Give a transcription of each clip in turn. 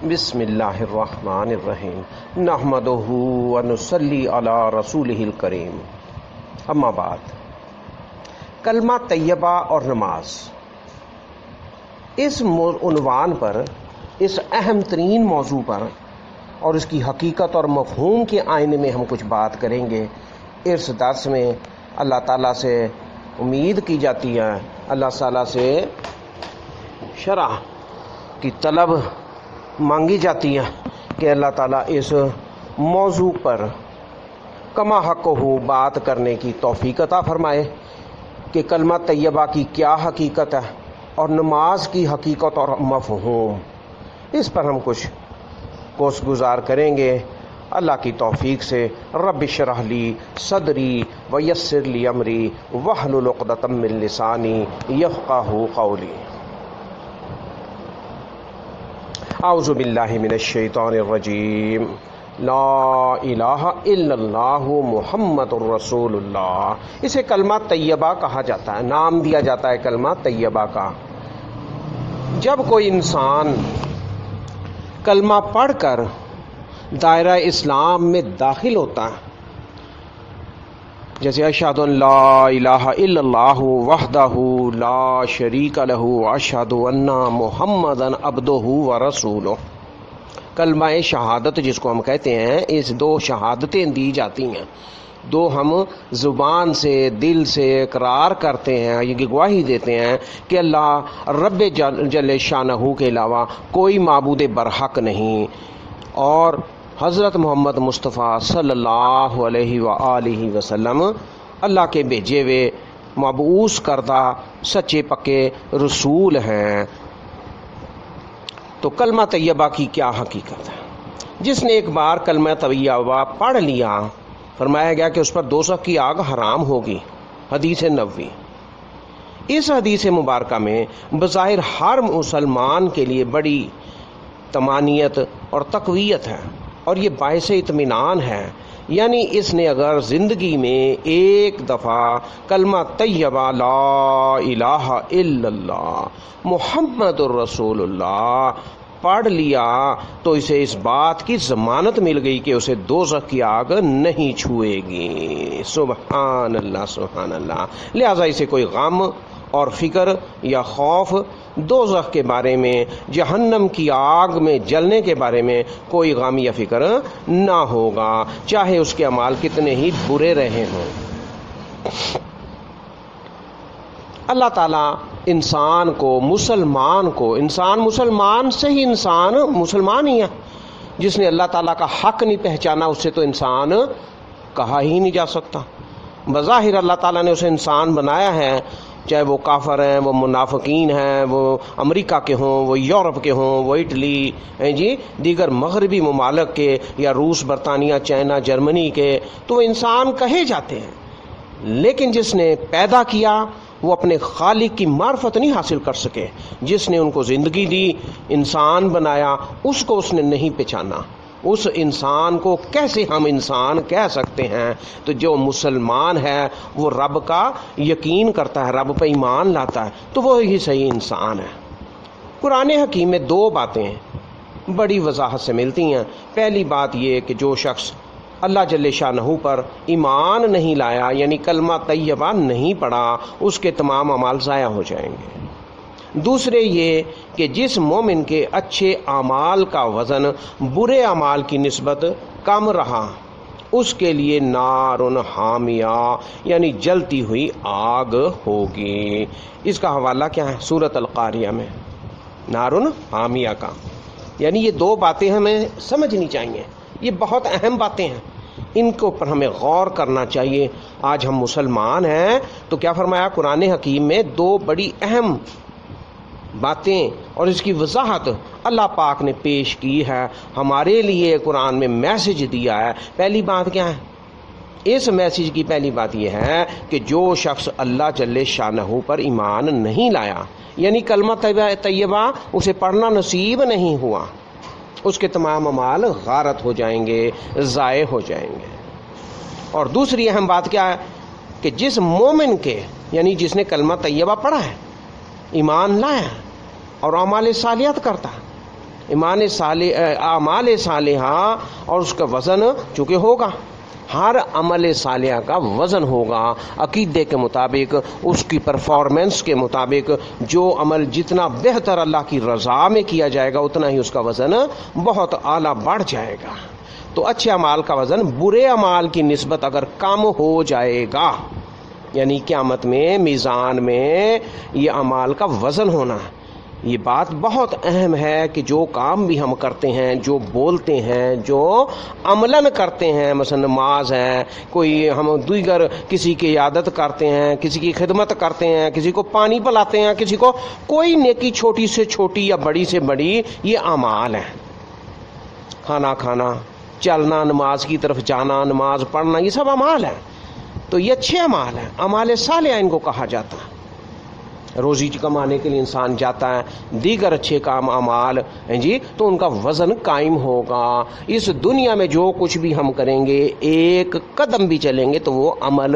بسم اللہ الرحمن الرحیم نحمدہ ونصلی علی رسولہ الکریم اما بعد۔ کلمہ طیبہ اور نماز، اس عنوان پر، اس اہم ترین موضوع پر اور اس کی حقیقت اور مفہوم کے آئینے میں ہم کچھ بات کریں گے۔ اس درس میں اللہ تعالیٰ سے امید کی جاتی ہے، اللہ تعالیٰ سے شرح کی طلب مانگی جاتی ہے کہ اللہ تعالیٰ اس موضوع پر کما حق ہو بات کرنے کی توفیق عطا فرمائے کہ کلمہ طیبہ کی کیا حقیقت ہے اور نماز کی حقیقت اور مفہوم، اس پر ہم کچھ کوس گزار کریں گے اللہ کی توفیق سے۔ رب اشرح لی صدری ویسر لی امری واحلل عقدۃ من لسانی یفقہوا قولی۔ اعوذ باللہ من الشیطان الرجیم، لا الہ الا اللہ محمد الرسول اللہ۔ اسے کلمہ طیبہ کہا جاتا ہے، نام دیا جاتا ہے کلمہ طیبہ کا۔ جب کوئی انسان کلمہ پڑھ کر دائرہ اسلام میں داخل ہوتا ہے، جیسے اشہد ان لا الہ الا اللہ وحدہ لا شریک لہ اشہد ان محمدا عبدہ ورسولہ، کلمہ شہادت جس کو ہم کہتے ہیں، اس دو شہادتیں دی جاتی ہیں، دو ہم زبان سے دل سے اقرار کرتے ہیں، یہ گواہی دیتے ہیں کہ اللہ رب جل شانہ کے علاوہ کوئی معبود برحق نہیں، اور حضرت محمد مصطفیٰ صلی اللہ علیہ وآلہ وسلم اللہ کے بھیجے ہوئے مبعوث کردہ سچے پکے رسول ہیں۔ تو کلمہ طیبہ کی کیا حقیقت ہے؟ جس نے ایک بار کلمہ طیبہ پڑھ لیا، فرمایا گیا کہ اس پر دوزخ کی آگ حرام ہوگی، حدیث نبوی۔ اس حدیث مبارکہ میں بظاہر ہر مسلمان کے لیے بڑی طمانینت اور تقویت ہے، اور یہ باعث اطمینان ہے، یعنی اس نے اگر زندگی میں ایک دفعہ کلمہ طیبہ لا الہ الا اللہ محمد الرسول اللہ پڑھ لیا تو اسے اس بات کی ضمانت مل گئی کہ اسے دوزخ کی آگ نہیں چھوئے گی۔ سبحان اللہ سبحان اللہ۔ لہذا اسے کوئی غم اور فکر یا خوف دوزخ کے بارے میں، جہنم کی آگ میں جلنے کے بارے میں کوئی غم یا فکر نہ ہوگا، چاہے اس کے اعمال کتنے ہی برے رہے ہوں۔ اللہ تعالیٰ انسان کو مسلمان سے ہی انسان مسلمان ہی ہے۔ جس نے اللہ تعالیٰ کا حق نہیں پہچانا، اس سے تو انسان کہا ہی نہیں جا سکتا۔ بظاہر اللہ تعالیٰ نے اسے انسان بنایا ہے، چاہے وہ کافر ہیں، وہ منافقین ہیں، وہ امریکہ کے ہوں، وہ یورپ کے ہوں، وہ اٹلی دیگر مغربی ممالک کے، یا روس، برطانیہ، چائنا، جرمنی کے، تو وہ انسان کہے جاتے ہیں۔ لیکن جس نے پیدا کیا وہ اپنے خالق کی معرفت نہیں حاصل کر سکے۔ جس نے ان کو زندگی دی، انسان بنایا، اس کو اس نے نہیں پہچانا۔ اس انسان کو کیسے ہم انسان کہہ سکتے ہیں؟ تو جو مسلمان ہے وہ رب کا یقین کرتا ہے، رب پہ ایمان لاتا ہے، تو وہ ہی صحیح انسان ہے۔ قرآن حکیم میں دو باتیں بڑی وضاحت سے ملتی ہیں۔ پہلی بات یہ کہ جو شخص اللہ جل شانہ پر ایمان نہیں لایا، یعنی کلمہ طیبہ نہیں پڑھا، اس کے تمام اعمال ضائع ہو جائیں گے۔ دوسرے یہ کہ جس مومن کے اچھے اعمال کا وزن برے اعمال کی نسبت کم رہا، اس کے لیے نار حامیہ، یعنی جلتی ہوئی آگ ہوگی۔ اس کا حوالہ کیا ہے؟ سورۃ القاریہ میں نار حامیہ کا۔ یعنی یہ دو باتیں ہمیں سمجھنی چاہیے، یہ بہت اہم باتیں ہیں، ان کے اوپر ہمیں غور کرنا چاہیے۔ آج ہم مسلمان ہیں تو کیا فرمایا قرآن حکیم میں؟ دو بڑی اہم باتیں اور اس کی وضاحت اللہ پاک نے پیش کی ہے، ہمارے لیے قرآن میں میسج دیا ہے۔ پہلی بات کیا ہے؟ اس میسج کی پہلی بات یہ ہے کہ جو شخص اللہ جل شانہ پر ایمان نہیں لایا، یعنی کلمہ طیبہ اسے پڑھنا نصیب نہیں ہوا، اس کے تمام اعمال غارت ہو جائیں گے، ضائع ہو جائیں گے۔ اور دوسری اہم بات کیا ہے کہ جس مومن کے، یعنی جس نے کلمہ طیبہ پڑھا ہے، ایمان لایا اور اعمال صالحات کرتا ہے، اعمال صالحہ اور اس کا وزن چونکہ ہوگا، ہر عمل صالحہ کا وزن ہوگا عقیدے کے مطابق، اس کی پرفارمنس کے مطابق. جو عمل جتنا بہتر اللہ کی رضا میں کیا جائے گا اتنا ہی اس کا وزن بہت اعلیٰ بڑھ جائے گا. تو اچھے اعمال کا وزن برے اعمال کی نسبت اگر کم ہو جائے گا، یعنی قیامت میں میزان میں یہ اعمال کا وزن ہونا ہے. یہ بات بہت اہم ہے کہ جو کام بھی ہم کرتے ہیں، جو بولتے ہیں، جو عملاً کرتے ہیں، مثلا نماز ہے، کوئی ہم دیگر کسی کی عیادت کرتے ہیں، کسی کی خدمت کرتے ہیں، کسی کو پانی پلاتے ہیں، کسی کو کوئی نیکی چھوٹی سے چھوٹی یا بڑی سے بڑی، یہ اعمال ہیں. کھانا کھانا، چلنا، نماز کی طرف جانا، نماز پڑھنا، یہ سب اعمال ہیں. تو یہ اچھے اعمال ہیں، اعمال صالحہ ان کو کہا جاتا ہے. روزی کمانے کے لیے انسان جاتا ہے، دیگر اچھے کام اعمال ہیں جی، تو ان کا وزن قائم ہوگا. اس دنیا میں جو کچھ بھی ہم کریں گے، ایک قدم بھی چلیں گے تو وہ عمل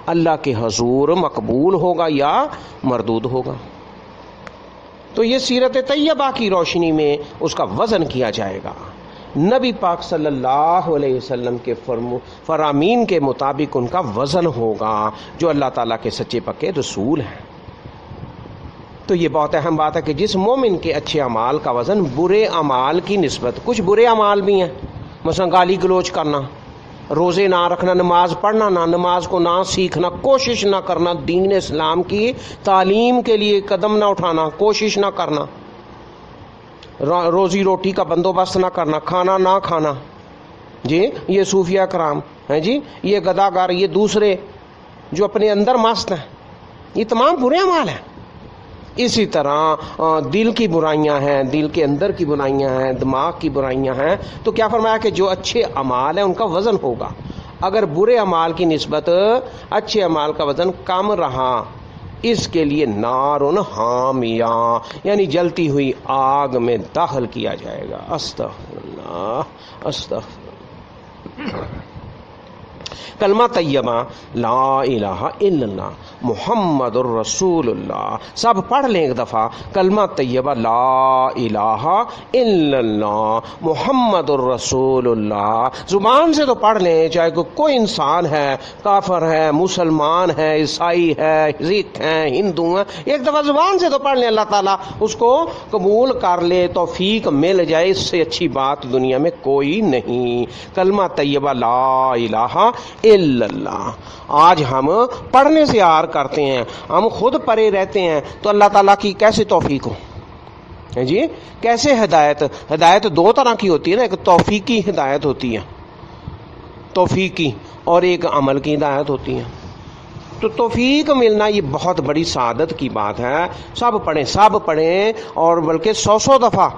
اللہ کے حضور مقبول ہوگا یا مردود ہوگا. تو یہ سیرت طیبہ کی روشنی میں اس کا وزن کیا جائے گا. نبی پاک صلی اللہ علیہ وسلم کے فرامین کے مطابق ان کا وزن ہوگا، جو اللہ تعالیٰ کے سچے پکے رسول ہیں. تو یہ بہت اہم بات ہے کہ جس مومن کے اچھے اعمال کا وزن برے اعمال کی نسبت، کچھ برے اعمال بھی ہیں، مثلا گالی گلوچ کرنا، روزے نہ رکھنا، نماز پڑھنا نہ، نماز کو نہ سیکھنا، کوشش نہ کرنا، دین اسلام کی تعلیم کے لیے قدم نہ اٹھانا، کوشش نہ کرنا، روزی روٹی کا بندوبست نہ کرنا، کھانا نہ کھانا جی، یہ صوفیہ کرام ہیں جی، یہ گداگر، یہ دوسرے جو اپنے اندر مست ہیں، یہ تمام برے اعمال ہیں. اسی طرح دل کی برائیاں ہیں، دل کے اندر کی برائیاں ہیں، دماغ کی برائیاں ہیں. تو کیا فرمایا کہ جو اچھے اعمال ہیں ان کا وزن ہوگا. اگر برے اعمال کی نسبت اچھے اعمال کا وزن کم رہا، اس کے لیے نارن حامیہ، یعنی جلتی ہوئی آگ میں داخل کیا جائے گا. استغفر اللہ، استغفر اللہ. کلمہ طیبہ لا الہ الا اللہ محمد الرسول اللہ، سب پڑھ لیں ایک دفعہ. کلمہ طیبہ لا الہ الا اللہ محمد الرسول اللہ. زبان سے تو پڑھ لیں، چاہے کوئی انسان ہے، کافر ہے، مسلمان ہے، عیسائی ہے، سکھ ہیں، ہندو ہیں، ایک دفعہ زبان سے تو پڑھ لیں، اللہ تعالیٰ اس کو قبول کر لے، توفیق مل جائے. اس سے اچھی بات دنیا میں کوئی نہیں. کلمہ طیبہ لا الہ الا اللہ. آج ہم پڑھنے سے یار کرتے ہیں، ہم خود پڑھے رہتے ہیں، تو اللہ تعالیٰ کی کیسے توفیق ہو جی؟ کیسے ہدایت دو طرح کی ہوتی ہے نا، ایک توفیقی ہدایت ہوتی ہے، توفیقی، اور ایک عمل کی ہدایت ہوتی ہے. تو توفیق ملنا یہ بہت بڑی سعادت کی بات ہے. سب پڑھیں اور بلکہ 100 دفعہ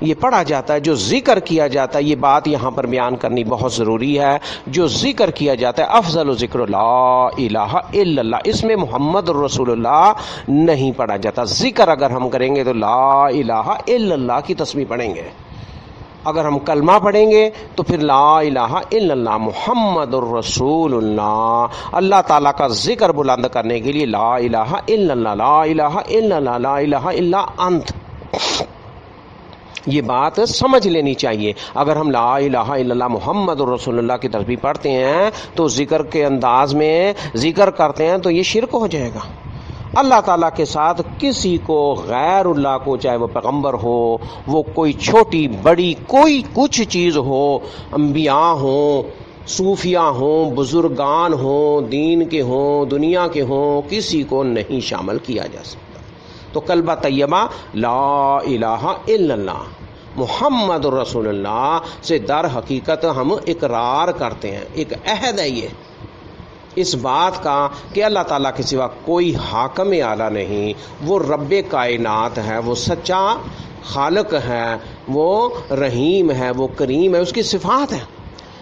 یہ پڑھا جاتا ہے. جو ذکر کیا جاتا ہے، یہ بات یہاں پر بیان کرنی بہت ضروری ہے. جو ذکر کیا جاتا ہے، افضل ذکر لا الہ الا اللہ، اس میں محمد الرسول اللہ نہیں پڑھا جاتا. ذکر اگر ہم کریں گے تو لا الہ الا اللہ کی تسبیح پڑھیں گے. اگر ہم کلمہ پڑھیں گے تو پھر لا الہ الا اللہ محمد الرسول اللہ. اللہ تعالیٰ کا ذکر بلند کرنے کے لیے لا الہ الا اللہ، لا الہ الا اللہ، لا الہ الا انت. یہ بات سمجھ لینی چاہیے. اگر ہم لا الہ الا اللہ محمد الرسول اللہ کی تسبیح پڑھتے ہیں تو ذکر کے انداز میں ذکر کرتے ہیں تو یہ شرک ہو جائے گا. اللہ تعالیٰ کے ساتھ کسی کو، غیر اللہ کو، چاہے وہ پیغمبر ہو، وہ کوئی چھوٹی بڑی کوئی کچھ چیز ہو، انبیاء ہوں، صوفیاء ہوں، بزرگان ہوں، دین کے ہوں، دنیا کے ہوں، کسی کو نہیں شامل کیا جا سکتا. تو کلمہ طیبہ لا الہ الا اللہ محمد الرسول اللہ سے در حقیقت ہم اقرار کرتے ہیں. ایک عہد ہے یہ اس بات کا کہ اللہ تعالیٰ کے سوا کوئی حاکم اعلیٰ نہیں، وہ رب کائنات ہے، وہ سچا خالق ہے، وہ رحیم ہے، وہ کریم ہے، اس کی صفات ہے.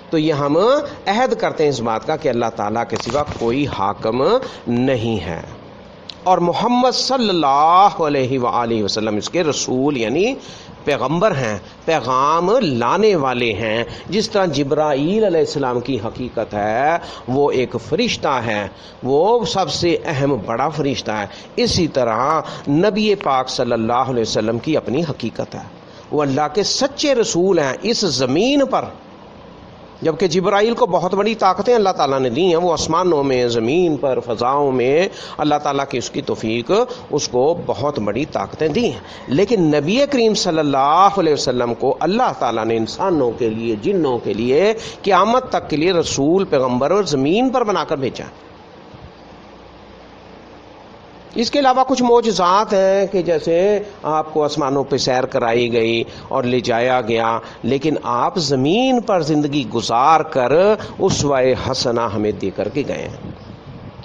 تو یہ ہم عہد کرتے ہیں اس بات کا کہ اللہ تعالیٰ کے سوا کوئی حاکم نہیں ہے. اور محمد صلی اللہ علیہ وآلہ وسلم اس کے رسول یعنی پیغمبر ہیں، پیغام لانے والے ہیں. جس طرح جبرائیل علیہ السلام کی حقیقت ہے وہ ایک فرشتہ ہے، وہ سب سے اہم بڑا فرشتہ ہے، اسی طرح نبی پاک صلی اللہ علیہ وسلم کی اپنی حقیقت ہے. وہ اللہ کے سچے رسول ہیں اس زمین پر، جبکہ جبرائیل کو بہت بڑی طاقتیں اللہ تعالیٰ نے دی ہیں، وہ آسمانوں میں، زمین پر، فضاؤں میں اللہ تعالیٰ کی اس کی توفیق اس کو بہت بڑی طاقتیں دی ہیں، لیکن نبی کریم صلی اللہ علیہ وسلم کو اللہ تعالیٰ نے انسانوں کے لیے، جنوں کے لیے، قیامت تک کے لیے رسول، پیغمبر اور زمین پر بنا کر بھیجا۔ اس کے علاوہ کچھ معجزات ہیں کہ جیسے آپ کو آسمانوں پہ سیر کرائی گئی اور لے جایا گیا، لیکن آپ زمین پر زندگی گزار کر اسوہ حسنہ ہمیں دے کر کے گئے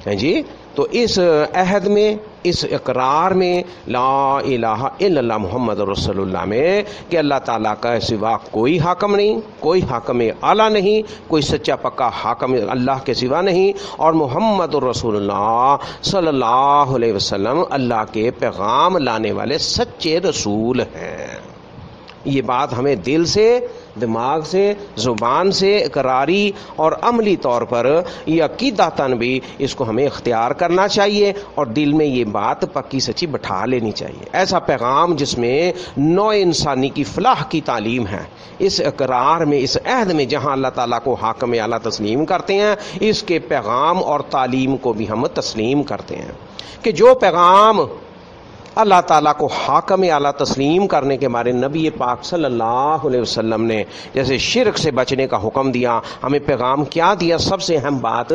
ہیں جی۔ تو اس عہد میں، اس اقرار میں، لا الہ الا اللہ محمد رسول اللہ میں، کہ اللہ تعالیٰ کا سوا کوئی حاکم نہیں، کوئی حاکم اعلیٰ نہیں، کوئی سچا پکا حاکم اللہ کے سوا نہیں، اور محمد رسول اللہ صلی اللہ علیہ وسلم اللہ کے پیغام لانے والے سچے رسول ہیں۔ یہ بات ہمیں دل سے، دماغ سے، زبان سے، اقراری اور عملی طور پر یہ عقیدتاً بھی اس کو ہمیں اختیار کرنا چاہیے، اور دل میں یہ بات پکی سچی بٹھا لینی چاہیے۔ ایسا پیغام جس میں نوع انسانی کی فلاح کی تعلیم ہے، اس اقرار میں، اس عہد میں جہاں اللہ تعالیٰ کو حاکم اعلیٰ تسلیم کرتے ہیں، اس کے پیغام اور تعلیم کو بھی ہم تسلیم کرتے ہیں کہ جو پیغام اللہ تعالیٰ کو حاکم اعلیٰ تسلیم کرنے کے بارے نبی پاک صلی اللہ علیہ وسلم نے جیسے شرک سے بچنے کا حکم دیا، ہمیں پیغام کیا دیا؟ سب سے اہم بات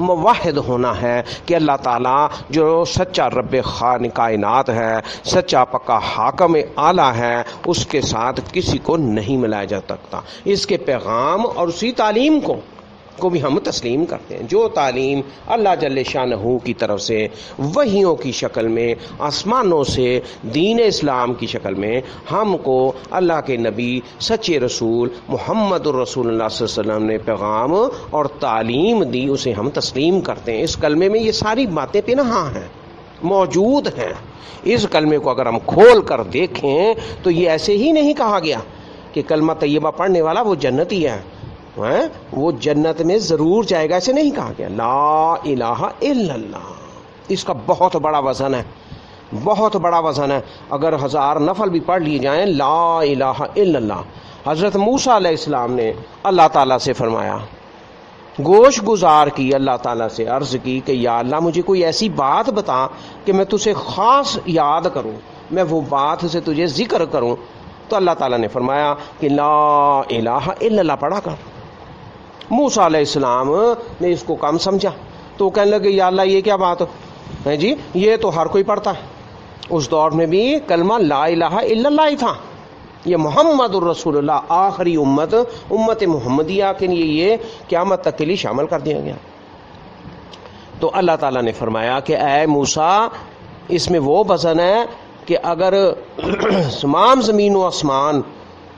موحد ہونا ہے کہ اللہ تعالیٰ جو سچا رب خالق کائنات ہے، سچا پکا حاکم اعلیٰ ہے، اس کے ساتھ کسی کو نہیں ملایا جا سکتا۔ اس کے پیغام اور اسی تعلیم کو بھی ہم تسلیم کرتے ہیں، جو تعلیم اللہ جل شانہ کی طرف سے وحیوں کی شکل میں، آسمانوں سے دین اسلام کی شکل میں ہم کو اللہ کے نبی سچے رسول محمد الرسول اللہ صلی اللہ علیہ وسلم نے پیغام اور تعلیم دی، اسے ہم تسلیم کرتے ہیں۔ اس کلمے میں یہ ساری باتیں پنہاں ہیں، موجود ہیں۔ اس کلمے کو اگر ہم کھول کر دیکھیں تو یہ ایسے ہی نہیں کہا گیا کہ کلمہ طیبہ پڑھنے والا وہ جنتی ہے، وہ جنت میں ضرور جائے گا، ایسے نہیں کہا گیا۔ لا الہ الا اللہ، اس کا بہت بڑا وزن ہے، بہت بڑا وزن ہے۔ اگر 1000 نفل بھی پڑھ لیے جائیں لا الہ الا اللہ۔ حضرت موسیٰ علیہ السلام نے اللہ تعالیٰ سے فرمایا، گوش گزار کی، اللہ تعالیٰ سے عرض کی کہ یا اللہ مجھے کوئی ایسی بات بتا کہ میں تجھے خاص یاد کروں، میں وہ بات سے تجھے ذکر کروں۔ تو اللہ تعالیٰ نے فرمایا کہ لا الہ الا اللہ پڑھا کر۔ موسیٰ علیہ السلام نے اس کو کم سمجھا تو وہ کہنے لگے یا اللہ یہ کیا بات ہے جی، یہ تو ہر کوئی پڑھتا ہے۔ اس دور میں بھی کلمہ لا الہ الا اللہ ہی تھا۔ یہ محمد الرسول اللہ آخری امت محمدیہ کے لیے یہ قیامت تک کے لیے شامل کر دیا گیا۔ تو اللہ تعالیٰ نے فرمایا کہ اے موسیٰ اس میں وہ وزن ہے کہ اگر تمام زمین و آسمان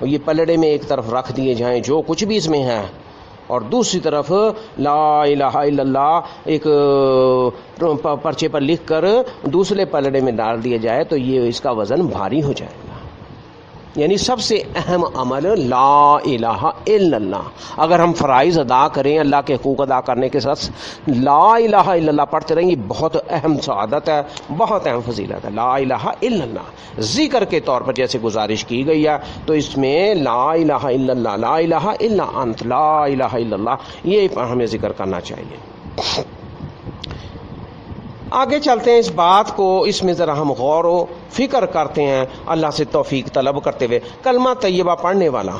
یہ پلڑے میں ایک طرف رکھ دیے جائیں جو کچھ بھی اس میں ہے، اور دوسری طرف لا الہ الا اللہ ایک پرچے پر لکھ کر دوسرے پلڑے میں ڈال دیا جائے تو یہ اس کا وزن بھاری ہو جائے گا۔ یعنی سب سے اہم عمل لا الہ الا اللہ۔ اگر ہم فرائض ادا کریں، اللہ کے حقوق ادا کرنے کے ساتھ لا الہ الا اللہ پڑھتے رہیں، یہ بہت اہم سعادت ہے، بہت اہم فضیلت ہے۔ لا الہ الا اللہ ذکر کے طور پر جیسے گزارش کی گئی ہے تو اس میں لا الہ الا اللہ، لا الہ الا انت، لا الہ الا اللہ، یہ ہمیں ذکر کرنا چاہیے۔ آگے چلتے ہیں اس بات کو، اس میں ذرا ہم غور و فکر کرتے ہیں اللہ سے توفیق طلب کرتے ہوئے۔ کلمہ طیبہ پڑھنے والا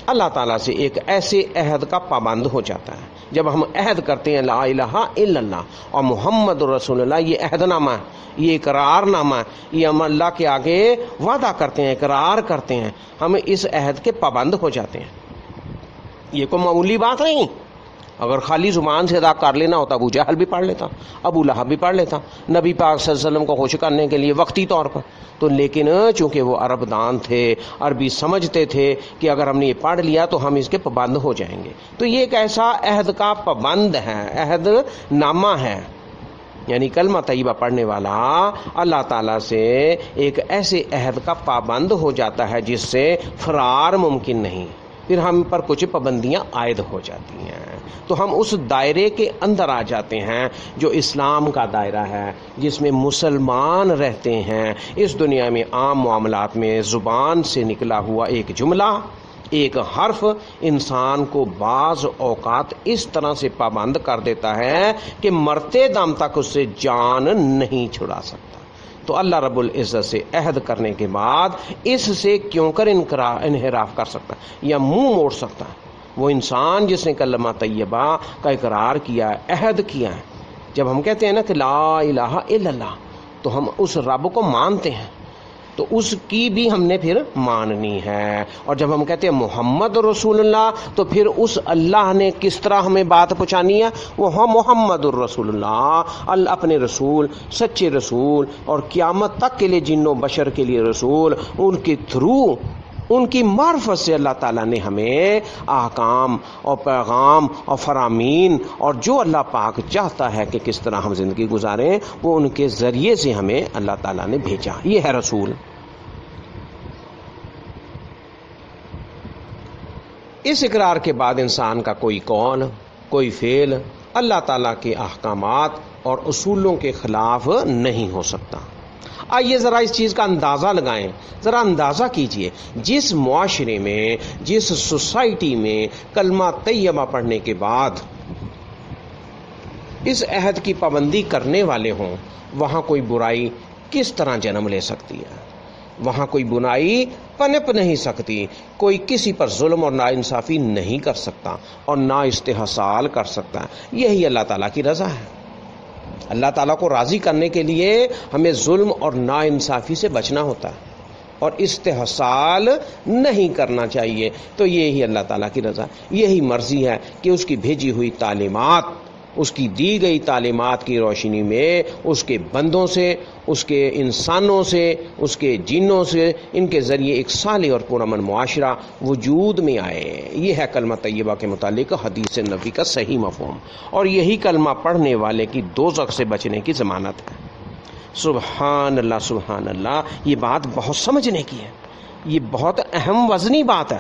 اللہ تعالیٰ سے ایک ایسے عہد کا پابند ہو جاتا ہے۔ جب ہم عہد کرتے ہیں لا الہ الا اللہ اور محمد رسول اللہ، یہ عہد نامہ ہے، یہ اقرار نامہ ہے، یہ ہم اللہ کے آگے وعدہ کرتے ہیں، اقرار کرتے ہیں، ہم اس عہد کے پابند ہو جاتے ہیں۔ یہ کوئی معمولی بات نہیں۔ اگر خالی زبان سے ادا کر لینا ہوتا ابو جہل بھی پڑھ لیتا، ابو لہب بھی پڑھ لیتا نبی پاک صلی اللہ علیہ وسلم کو خوش کرنے کے لیے وقتی طور پر، تو لیکن چونکہ وہ عرب دان تھے، عربی سمجھتے تھے کہ اگر ہم نے یہ پڑھ لیا تو ہم اس کے پابند ہو جائیں گے، تو یہ ایک ایسا عہد کا پابند ہے، عہد نامہ ہے۔ یعنی کلمہ طیبہ پڑھنے والا اللہ تعالیٰ سے ایک ایسے عہد کا پابند ہو جاتا ہے جس سے فرار ممکن نہیں، پھر ہم پر کچھ پابندیاں عائد ہو جاتی ہیں، تو ہم اس دائرے کے اندر آ جاتے ہیں جو اسلام کا دائرہ ہے، جس میں مسلمان رہتے ہیں۔ اس دنیا میں عام معاملات میں زبان سے نکلا ہوا ایک جملہ، ایک حرف انسان کو بعض اوقات اس طرح سے پابند کر دیتا ہے کہ مرتے دم تک اس سے جان نہیں چھڑا سکتا۔ تو اللہ رب العزت سے عہد کرنے کے بعد اس سے کیوں کر انحراف کر سکتا ہے یا منہ موڑ سکتا ہے؟ وہ انسان جس نے کلمہ طیبہ کا اقرار کیا ہے، عہد کیا ہے۔ جب ہم کہتے ہیں نا کہ لا الہ الا اللہ، تو ہم اس رب کو مانتے ہیں، تو اس کی بھی ہم نے پھر ماننی ہے۔ اور جب ہم کہتے ہیں محمد رسول اللہ، تو پھر اس اللہ نے کس طرح ہمیں بات پہنچانی ہے؟ وہ ہم محمد الرسول اللہ، اپنے رسول، سچے رسول، اور قیامت تک کے لیے جن و بشر کے لیے رسول، ان کے تھرو، ان کی معرفت سے اللہ تعالیٰ نے ہمیں احکام اور پیغام اور فرامین اور جو اللہ پاک چاہتا ہے کہ کس طرح ہم زندگی گزاریں، وہ ان کے ذریعے سے ہمیں اللہ تعالیٰ نے بھیجا۔ یہ ہے رسول۔ اس اقرار کے بعد انسان کا کوئی قول، کوئی فعل اللہ تعالیٰ کے احکامات اور اصولوں کے خلاف نہیں ہو سکتا۔ آئیے ذرا اس چیز کا اندازہ لگائیں، ذرا اندازہ کیجئے، جس معاشرے میں، جس سوسائٹی میں کلمہ طیبہ پڑھنے کے بعد اس عہد کی پابندی کرنے والے ہوں، وہاں کوئی برائی کس طرح جنم لے سکتی ہے؟ وہاں کوئی برائی پنپ نہیں سکتی، کوئی کسی پر ظلم اور ناانصافی نہیں کر سکتا اور نہ استحصال کر سکتا۔ یہی اللہ تعالیٰ کی رضا ہے۔ اللہ تعالیٰ کو راضی کرنے کے لیے ہمیں ظلم اور ناانصافی سے بچنا ہوتا ہے اور استحصال نہیں کرنا چاہیے۔ تو یہی اللہ تعالیٰ کی رضا، یہی مرضی ہے کہ اس کی بھیجی ہوئی تعلیمات، اس کی دی گئی تعلیمات کی روشنی میں اس کے بندوں سے، اس کے انسانوں سے، اس کے جنوں سے، ان کے ذریعے ایک صالح اور پرامن معاشرہ وجود میں آئے۔ یہ ہے کلمہ طیبہ کے متعلق حدیث نبی کا صحیح مفہوم، اور یہی کلمہ پڑھنے والے کی دوزخ سے بچنے کی ضمانت ہے۔ سبحان اللہ، سبحان اللہ۔ یہ بات بہت سمجھنے کی ہے، یہ بہت اہم وزنی بات ہے،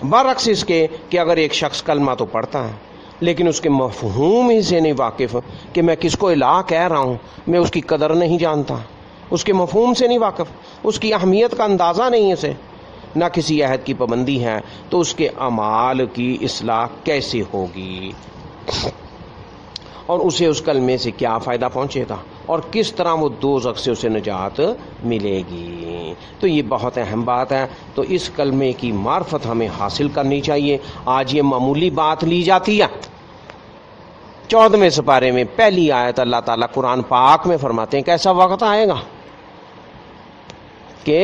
برعکس اس کے کہ اگر ایک شخص کلمہ تو پڑھتا ہے لیکن اس کے مفہوم ہی سے نہیں واقف کہ میں کس کو الہ کہہ رہا ہوں، میں اس کی قدر نہیں جانتا، اس کے مفہوم سے نہیں واقف، اس کی اہمیت کا اندازہ نہیں اسے، نہ کسی عہد کی پابندی ہے، تو اس کے اعمال کی اصلاح کیسے ہوگی اور اسے اس کلمے سے کیا فائدہ پہنچے گا اور کس طرح وہ دوزخ سے اسے نجات ملے گی؟ تو یہ بہت اہم بات ہے۔ تو اس کلمے کی معرفت ہمیں حاصل کرنی چاہیے۔ آج یہ معمولی بات لی جاتی ہے۔ 14ویں سپارے میں پہلی آیت اللہ تعالیٰ قرآن پاک میں فرماتے ہیں کہ ایسا وقت آئے گا کہ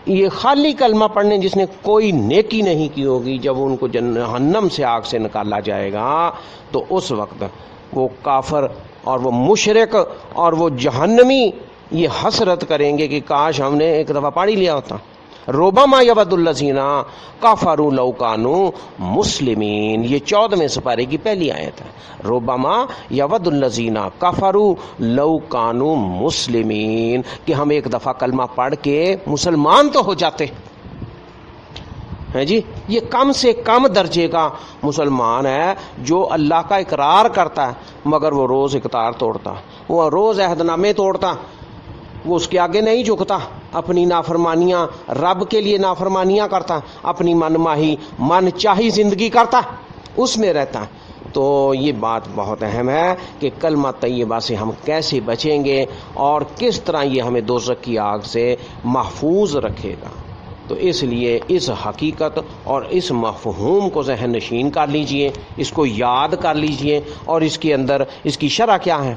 یہ خالی کلمہ پڑھنے جس نے کوئی نیکی نہیں کی ہوگی، جب ان کو جہنم سے آگ سے نکالا جائے گا تو اس وقت وہ کافر اور وہ مشرک اور وہ جہنمی یہ حسرت کریں گے کہ کاش ہم نے ایک دفعہ پڑھ ہی لیا ہوتا۔ ربما یود الذین کفروا لو کانوا مسلمین، یہ 14ویں سپارے کی پہلی آیت ہے۔ ربما یود الذین کفروا لو کانوا مسلمین، کہ ہم ایک دفعہ کلمہ پڑھ کے مسلمان تو ہو جاتے ہیں جی۔ یہ کم سے کم درجے کا مسلمان ہے جو اللہ کا اقرار کرتا ہے مگر وہ روز اقرار توڑتا، وہ روز عہد نامے توڑتا، وہ اس کے آگے نہیں جھکتا، اپنی نافرمانیاں، رب کے لیے نافرمانیاں کرتا، اپنی من ماہی من چاہی زندگی کرتا، اس میں رہتا۔ تو یہ بات بہت اہم ہے کہ کلمہ طیبہ سے ہم کیسے بچیں گے اور کس طرح یہ ہمیں دوزخ کی آگ سے محفوظ رکھے گا۔ تو اس لیے اس حقیقت اور اس مفہوم کو ذہن نشین کر لیجئے، اس کو یاد کر لیجئے، اور اس کے اندر اس کی شرح کیا ہے،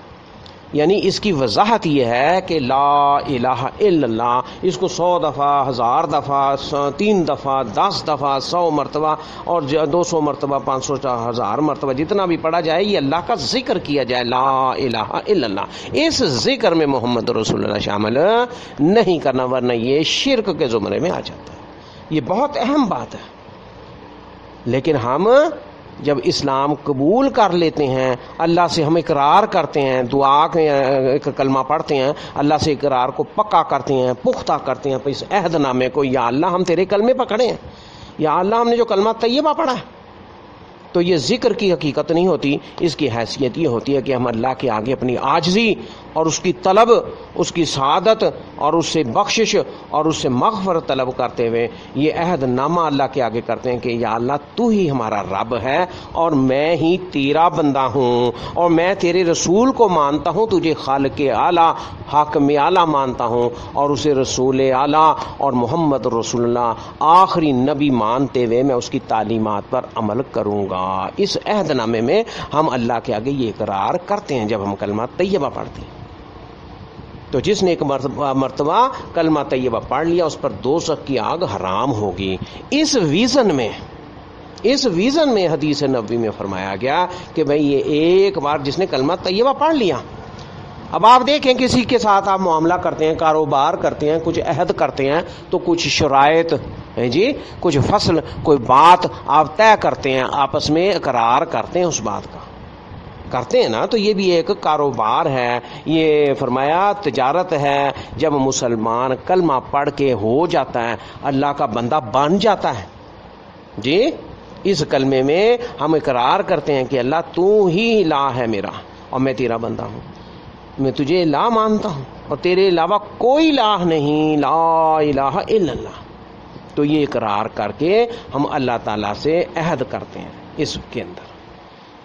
یعنی اس کی وضاحت یہ ہے کہ لا الہ الا اللہ، اس کو 100 دفعہ، 1000 دفعہ، 3 دفعہ، 10 دفعہ، 100 مرتبہ اور 200 مرتبہ، 500، 1000 مرتبہ، جتنا بھی پڑھا جائے، یہ اللہ کا ذکر کیا جائے، لا الہ الا اللہ۔ اس ذکر میں محمد رسول اللہ شامل نہیں کرنا، ورنہ یہ شرک کے زمرے میں آ جاتا ہے۔ یہ بہت اہم بات ہے۔ لیکن ہم جب اسلام قبول کر لیتے ہیں، اللہ سے ہم اقرار کرتے ہیں، دعا کے کلمہ پڑھتے ہیں، اللہ سے اقرار کو پکا کرتے ہیں، پختہ کرتے ہیں، اس عہد نامے کو، یا اللہ ہم تیرے کلمے پکڑے ہیں یا اللہ ہم نے جو کلمہ طیبہ پڑھا ہے، تو یہ ذکر کی حقیقت نہیں ہوتی، اس کی حیثیت یہ ہوتی ہے کہ ہم اللہ کے آگے اپنی عاجزی اور اس کی طلب، اس کی سعادت اور اس سے بخشش اور اس سے مغفرت طلب کرتے ہوئے یہ عہد نامہ اللہ کے آگے کرتے ہیں کہ یا اللہ تو ہی ہمارا رب ہے اور میں ہی تیرا بندہ ہوں، اور میں تیرے رسول کو مانتا ہوں، تجھے خالق اعلیٰ حاکم اعلیٰ مانتا ہوں، اور اسے رسول اعلیٰ اور محمد رسول اللہ آخری نبی مانتے ہوئے میں اس کی تعلیمات پر عمل کروں گا۔ اس عہد نامے میں ہم اللہ کے آگے یہ اقرار کرتے ہیں جب ہم کلمہ طیبہ پڑھتے ہیں۔ تو جس نے ایک مرتبہ کلمہ طیبہ پڑھ لیا اس پر دوزخ کی آگ حرام ہوگی۔ اس ویژن میں حدیث نبوی میں فرمایا گیا کہ بھئی یہ ایک بار جس نے کلمہ طیبہ پڑھ لیا، اب آپ دیکھیں کسی کے ساتھ آپ معاملہ کرتے ہیں، کاروبار کرتے ہیں، کچھ عہد کرتے ہیں تو کچھ شرائط ہیں جی، کچھ فصل، کوئی بات آپ طے کرتے ہیں، آپس میں اقرار کرتے ہیں، اس بات کا کرتے ہیں نا، تو یہ بھی ایک کاروبار ہے، یہ فرمایا تجارت ہے۔ جب مسلمان کلمہ پڑھ کے ہو جاتا ہے، اللہ کا بندہ بن جاتا ہے جی، اس کلمے میں ہم اقرار کرتے ہیں کہ اللہ تو ہی الہ ہے میرا اور میں تیرا بندہ ہوں، میں تجھے الہ مانتا ہوں اور تیرے علاوہ کوئی الہ نہیں، لا الہ الا اللہ۔ تو یہ اقرار کر کے ہم اللہ تعالیٰ سے عہد کرتے ہیں اس کے اندر،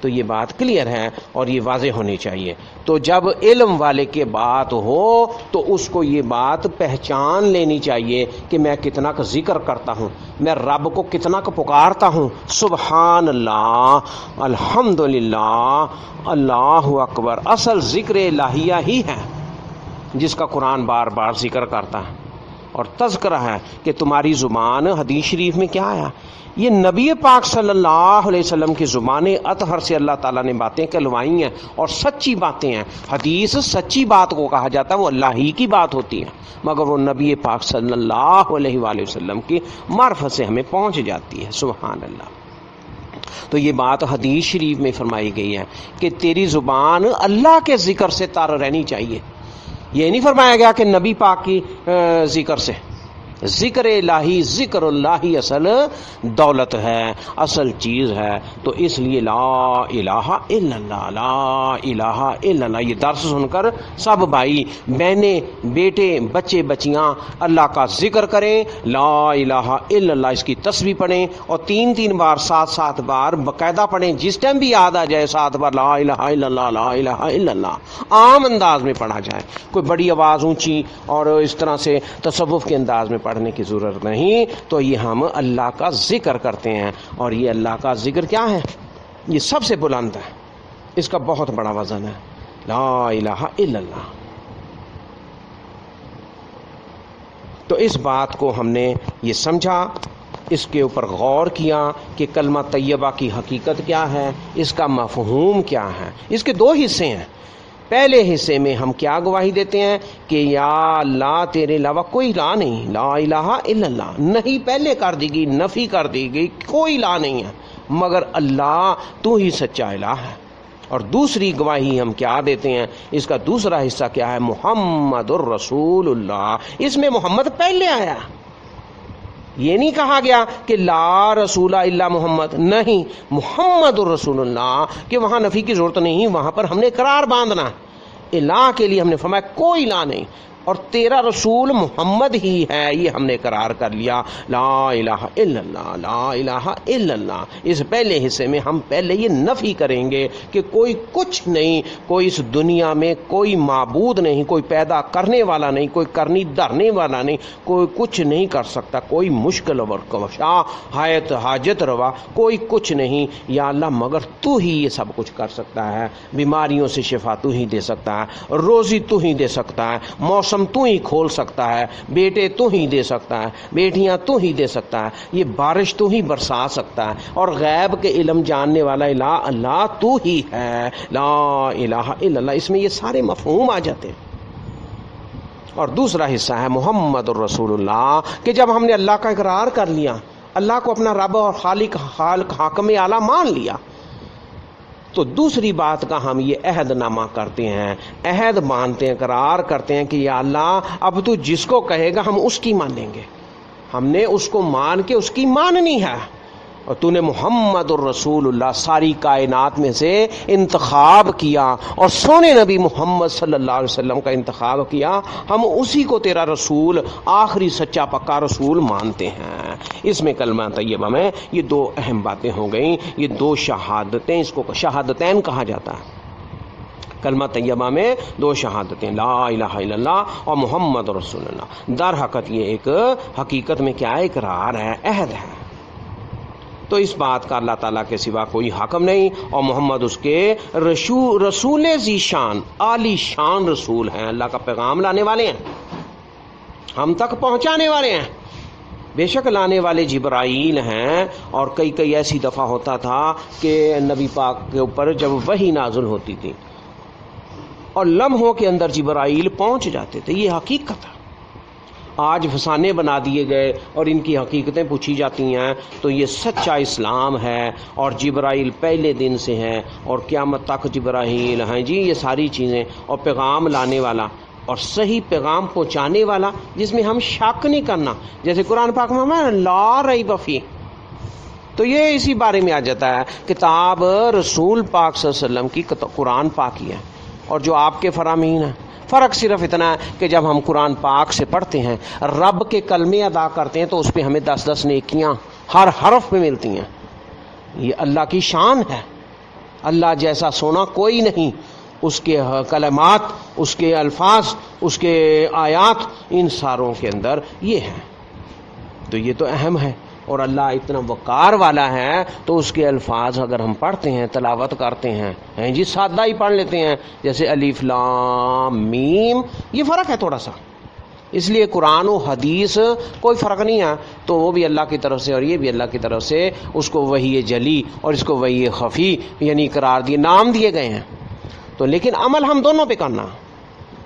تو یہ بات کلیئر ہے اور یہ واضح ہونی چاہیے۔ تو جب علم والے کے بات ہو تو اس کو یہ بات پہچان لینی چاہیے کہ میں کتنا کا ذکر کرتا ہوں، میں رب کو کتنا کا پکارتا ہوں، سبحان اللہ، الحمدللہ، اللہ اکبر۔ اصل ذکر الہیہ ہی ہے جس کا قرآن بار بار ذکر کرتا ہے اور تذکرہ ہے کہ تمہاری زبان، حدیث شریف میں کیا آیا، یہ نبی پاک صلی اللہ علیہ وسلم کی زبان اطہر سے اللہ تعالیٰ نے باتیں کہلوائی ہیں اور سچی باتیں ہیں۔ حدیث سچی بات کو کہا جاتا ہے، وہ اللہ ہی کی بات ہوتی ہے، مگر وہ نبی پاک صلی اللہ علیہ وآلہ وسلم کی معرفت سے ہمیں پہنچ جاتی ہے، سبحان اللہ۔ تو یہ بات حدیث شریف میں فرمائی گئی ہے کہ تیری زبان اللہ کے ذکر سے تر رہنی چاہیے، یہ نہیں فرمایا گیا کہ نبی پاک کی ذکر سے۔ ذکر الہی، ذکر اللہ اصل دولت ہے، اصل چیز ہے، تو اس لیے لا الہ الا اللہ، لا الہ الا اللہ۔ یہ درس سن کر سب بھائی بہنیں، بیٹے، بچے بچیاں اللہ کا ذکر کریں، لا الہ الا اللہ، اس کی تسبیح پڑھیں اور 3 بار 7 بار باقاعدہ پڑھیں، جس ٹائم بھی یاد آ جائے 7 بار لا الہ الا اللہ، لا الہ الا اللہ، عام انداز میں پڑھا جائے، کوئی بڑی آواز اونچی اور اس طرح سے تصوف کے انداز میں پڑھنے کی ضرورت نہیں۔ تو یہ ہم اللہ کا ذکر کرتے ہیں، اور یہ اللہ کا ذکر کیا ہے، یہ سب سے بلند ہے، اس کا بہت بڑا وزن ہے، لا الہ الا اللہ۔ تو اس بات کو ہم نے یہ سمجھا، اس کے اوپر غور کیا کہ کلمہ طیبہ کی حقیقت کیا ہے، اس کا مفہوم کیا ہے۔ اس کے 2 حصے ہیں۔ پہلے حصے میں ہم کیا گواہی دیتے ہیں کہ یا اللہ تیرے علاوہ کوئی الہ نہیں، لا الہ الا اللہ، نہیں پہلے کر دی گئی، نفی کر دی گئی، کوئی الہ نہیں ہے مگر اللہ، تو ہی سچا الہ ہے۔ اور دوسری گواہی ہم کیا دیتے ہیں، اس کا دوسرا حصہ کیا ہے، محمد الرسول اللہ، اس میں محمد پہلے آیا، یہ نہیں کہا گیا کہ لا رسول الا محمد، نہیں، محمد الرسول اللہ، کہ وہاں نفی کی ضرورت نہیں، وہاں پر ہم نے اقرار باندھنا، الہ کے لیے ہم نے فرمایا کوئی الہ نہیں، اور تیرا رسول محمد ہی ہے، یہ ہم نے قرار کر لیا، لا الہ الا اللہ، لا الہ الا اللہ۔ اس پہلے حصے میں ہم پہلے یہ نفی کریں گے کہ کوئی کچھ نہیں، کوئی اس دنیا میں کوئی معبود نہیں، کوئی پیدا کرنے والا نہیں، کوئی کرنی دھرنے والا نہیں، کوئی کچھ نہیں کر سکتا، کوئی مشکل اور کشا، حاجت روا، کوئی کچھ نہیں یا اللہ مگر تو ہی یہ سب کچھ کر سکتا ہے، بیماریوں سے شفا تو ہی دے سکتا ہے، روزی تو ہی دے سکتا ہے، موسم تو ہی کھول سکتا ہے، بیٹے تو ہی دے سکتا ہے، بیٹیاں تو ہی دے سکتا ہے، یہ بارش تو ہی برسا سکتا ہے، اور غیب کے علم جاننے والا الہ اللہ تو ہی ہے، لا الہ الا اللہ۔ اس میں یہ سارے مفہوم آ جاتے ہیں۔ اور دوسرا حصہ ہے محمد الرسول اللہ، کہ جب ہم نے اللہ کا اقرار کر لیا، اللہ کو اپنا رب اور خالق حاکم اعلیٰ مان لیا، تو دوسری بات کا ہم یہ عہد نامہ کرتے ہیں، عہد مانتے ہیں، اقرار کرتے ہیں کہ یا اللہ اب تو جس کو کہے گا ہم اس کی مانیں گے، ہم نے اس کو مان کے اس کی ماننی ہے. اور تو نے محمد الرسول اللہ ساری کائنات میں سے انتخاب کیا اور سونے نبی محمد صلی اللہ علیہ وسلم کا انتخاب کیا، ہم اسی کو تیرا رسول، آخری سچا پکا رسول مانتے ہیں. اس میں کلمہ طیبہ میں یہ دو اہم باتیں ہو گئیں، یہ دو شہادتیں، اس کو شہادتین کہا جاتا ہے. کلمہ طیبہ میں دو شہادتیں، لا الہ الا اللہ اور محمد رسول اللہ. در حقیقت یہ ایک حقیقت میں کیا اقرار ہے، عہد ہے. تو اس بات کا اللہ تعالیٰ کے سوا کوئی حاکم نہیں، اور محمد اس کے رسول ذی شان، عالی شان رسول ہیں. اللہ کا پیغام لانے والے ہیں، ہم تک پہنچانے والے ہیں. بے شک لانے والے جبرائیل ہیں، اور کئی ایسی دفعہ ہوتا تھا کہ نبی پاک کے اوپر جب وحی نازل ہوتی تھی اور لمحوں کے اندر جبرائیل پہنچ جاتے تھے. یہ حقیقت ہے. آج فسانے بنا دیے گئے اور ان کی حقیقتیں پوچھی جاتی ہیں، تو یہ سچا اسلام ہے، اور جبرائیل پہلے دن سے ہیں اور قیامت تک جبرائیل ہیں جی. یہ ساری چیزیں، اور پیغام لانے والا اور صحیح پیغام پہنچانے والا جس میں ہم شک نہیں کرنا، جیسے قرآن پاک میں لا ریب فیہ. تو یہ اسی بارے میں آ جاتا ہے، کتاب رسول پاک صلی اللہ علیہ وسلم کی قرآن پاک ہی ہے، اور جو آپ کے فرامین ہیں. فرق صرف اتنا ہے کہ جب ہم قرآن پاک سے پڑھتے ہیں، رب کے کلمے ادا کرتے ہیں، تو اس پہ ہمیں 10 نیکیاں ہر حرف پہ ملتی ہیں. یہ اللہ کی شان ہے. اللہ جیسا سونا کوئی نہیں. اس کے کلمات، اس کے الفاظ، اس کے آیات، ان ساروں کے اندر یہ ہے. تو یہ تو اہم ہے. اور اللہ اتنا وقار والا ہے تو اس کے الفاظ اگر ہم پڑھتے ہیں، تلاوت کرتے ہیں جی، سادہ ہی پڑھ لیتے ہیں، جیسے الف لام میم، یہ فرق ہے تھوڑا سا. اس لیے قرآن و حدیث کوئی فرق نہیں ہے. تو وہ بھی اللہ کی طرف سے اور یہ بھی اللہ کی طرف سے. اس کو وحی جلی اور اس کو وحی خفی یعنی قرار دیے، نام دیے گئے ہیں. تو لیکن عمل ہم دونوں پہ کرنا.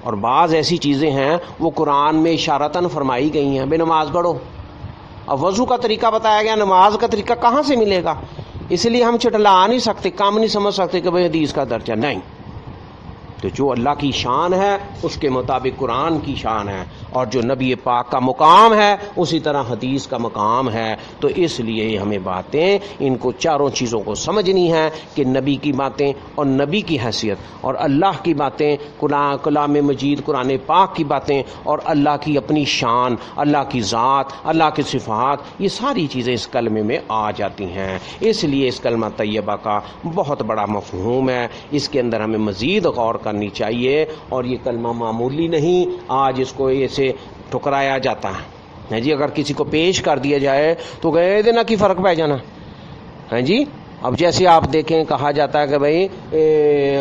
اور بعض ایسی چیزیں ہیں وہ قرآن میں اشارتاً فرمائی گئی ہیں، بے نماز پڑھو. اب وضو کا طریقہ بتایا گیا، نماز کا طریقہ کہاں سے ملے گا؟ اس لیے ہم چٹلا نہیں سکتے، کام نہیں سمجھ سکتے کہ بھئی حدیث کا درجہ نہیں. تو جو اللہ کی شان ہے اس کے مطابق قرآن کی شان ہے، اور جو نبی پاک کا مقام ہے اسی طرح حدیث کا مقام ہے. تو اس لیے ہمیں باتیں، ان کو چاروں چیزوں کو سمجھنی ہے کہ نبی کی باتیں اور نبی کی حیثیت، اور اللہ کی باتیں، کلام مجید قرآن پاک کی باتیں، اور اللہ کی اپنی شان، اللہ کی ذات، اللہ کی صفات، یہ ساری چیزیں اس کلمے میں آ جاتی ہیں. اس لیے اس کلمہ طیبہ کا بہت بڑا مفہوم ہے. اس کے اندر ہمیں مزید غور کرنی چاہیے. اور یہ کلمہ معمولی نہیں. آج اس کو ایسے ٹھکرایا جاتا ہے جی. اگر کسی کو پیش کر دیا جائے تو گئے دینا کی فرق پہ جانا ہے جی. اب جیسے آپ دیکھیں کہا جاتا ہے کہ بھائی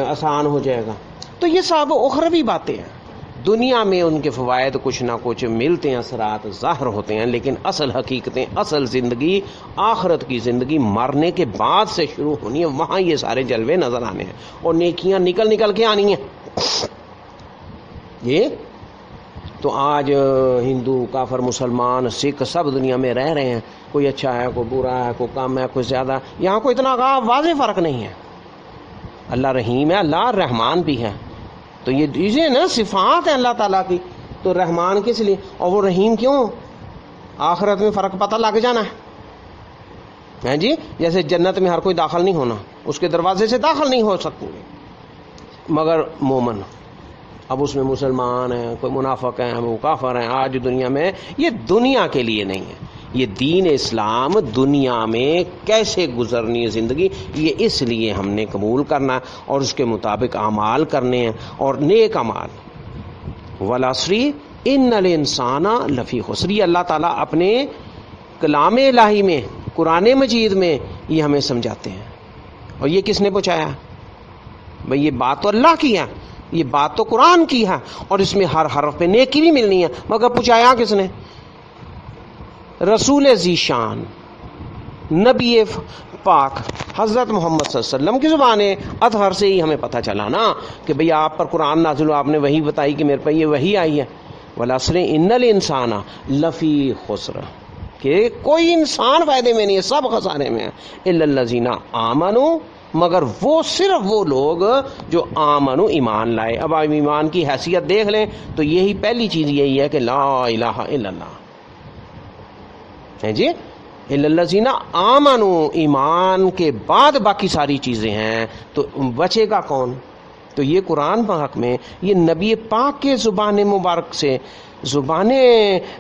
آسان ہو جائے گا، تو یہ سب اخروی باتیں ہیں. دنیا میں ان کے فوائد کچھ نہ کچھ ملتے ہیں، اثرات ظاہر ہوتے ہیں، لیکن اصل حقیقتیں، اصل زندگی، آخرت کی زندگی مرنے کے بعد سے شروع ہونی ہے. وہاں یہ سارے جلوے نظر آنے ہیں اور نیکیاں نکل کے آنی ہیں. یہ تو آج ہندو، کافر، مسلمان، سکھ سب دنیا میں رہ رہے ہیں. کوئی اچھا ہے، کوئی برا ہے، کوئی کم ہے، کوئی زیادہ. یہاں کوئی اتنا واضح فرق نہیں ہے. اللہ رحیم ہے، اللہ رحمان بھی ہے. تو یہ چیزیں نا صفات ہیں اللہ تعالیٰ کی. تو رحمان کس لیے اور وہ رحیم کیوں؟ آخرت میں فرق پتہ لگ جانا ہے جی. جیسے جنت میں ہر کوئی داخل نہیں ہونا، اس کے دروازے سے داخل نہیں ہو سکتے مگر مومن. اب اس میں مسلمان ہیں، کوئی منافق ہیں، وہ کافر ہیں. آج دنیا میں یہ دنیا کے لیے نہیں ہے. یہ دین اسلام دنیا میں کیسے گزرنی ہے زندگی، یہ اس لیے ہم نے قبول کرنا اور اس کے مطابق اعمال کرنے ہیں، اور نیک اعمال. والعصر ان الانسان لفی خسر. اللہ تعالیٰ اپنے کلام الہی میں، قرآن مجید میں یہ ہمیں سمجھاتے ہیں. اور یہ کس نے پہنچایا؟ بھئی یہ بات تو اللہ کی ہے، یہ بات تو قرآن کی ہے، اور اس میں ہر حرف پہ نیکی بھی ملنی ہے. مگر پہنچایا کس نے؟ رسول ذی شان، نبی پاک حضرت محمد صلی اللہ علیہ وسلم کی زبان اطہر سے ہی ہمیں پتہ چلا نا کہ بھئی آپ پر قرآن نازل ہوا، آپ نے وہی بتائی کہ میرے پر یہ وہی آئی ہے. والعصر ان الانسان لفی خسر، کہ کوئی انسان فائدے میں نہیں ہے، سب خسارے میں ہے. الا الذین آمنوا، مگر وہ صرف وہ لوگ جو آمنوا، ایمان لائے. اب آپ ایمان کی حیثیت دیکھ لیں تو یہی پہلی چیز یہی ہے کہ لا الہ الا اللہ. ہیں جی، الذین آمنوا، ایمان کے بعد باقی ساری چیزیں ہیں، تو بچے گا کون؟ تو یہ قرآن پاک میں یہ نبی پاک کے زبان مبارک سے، زبان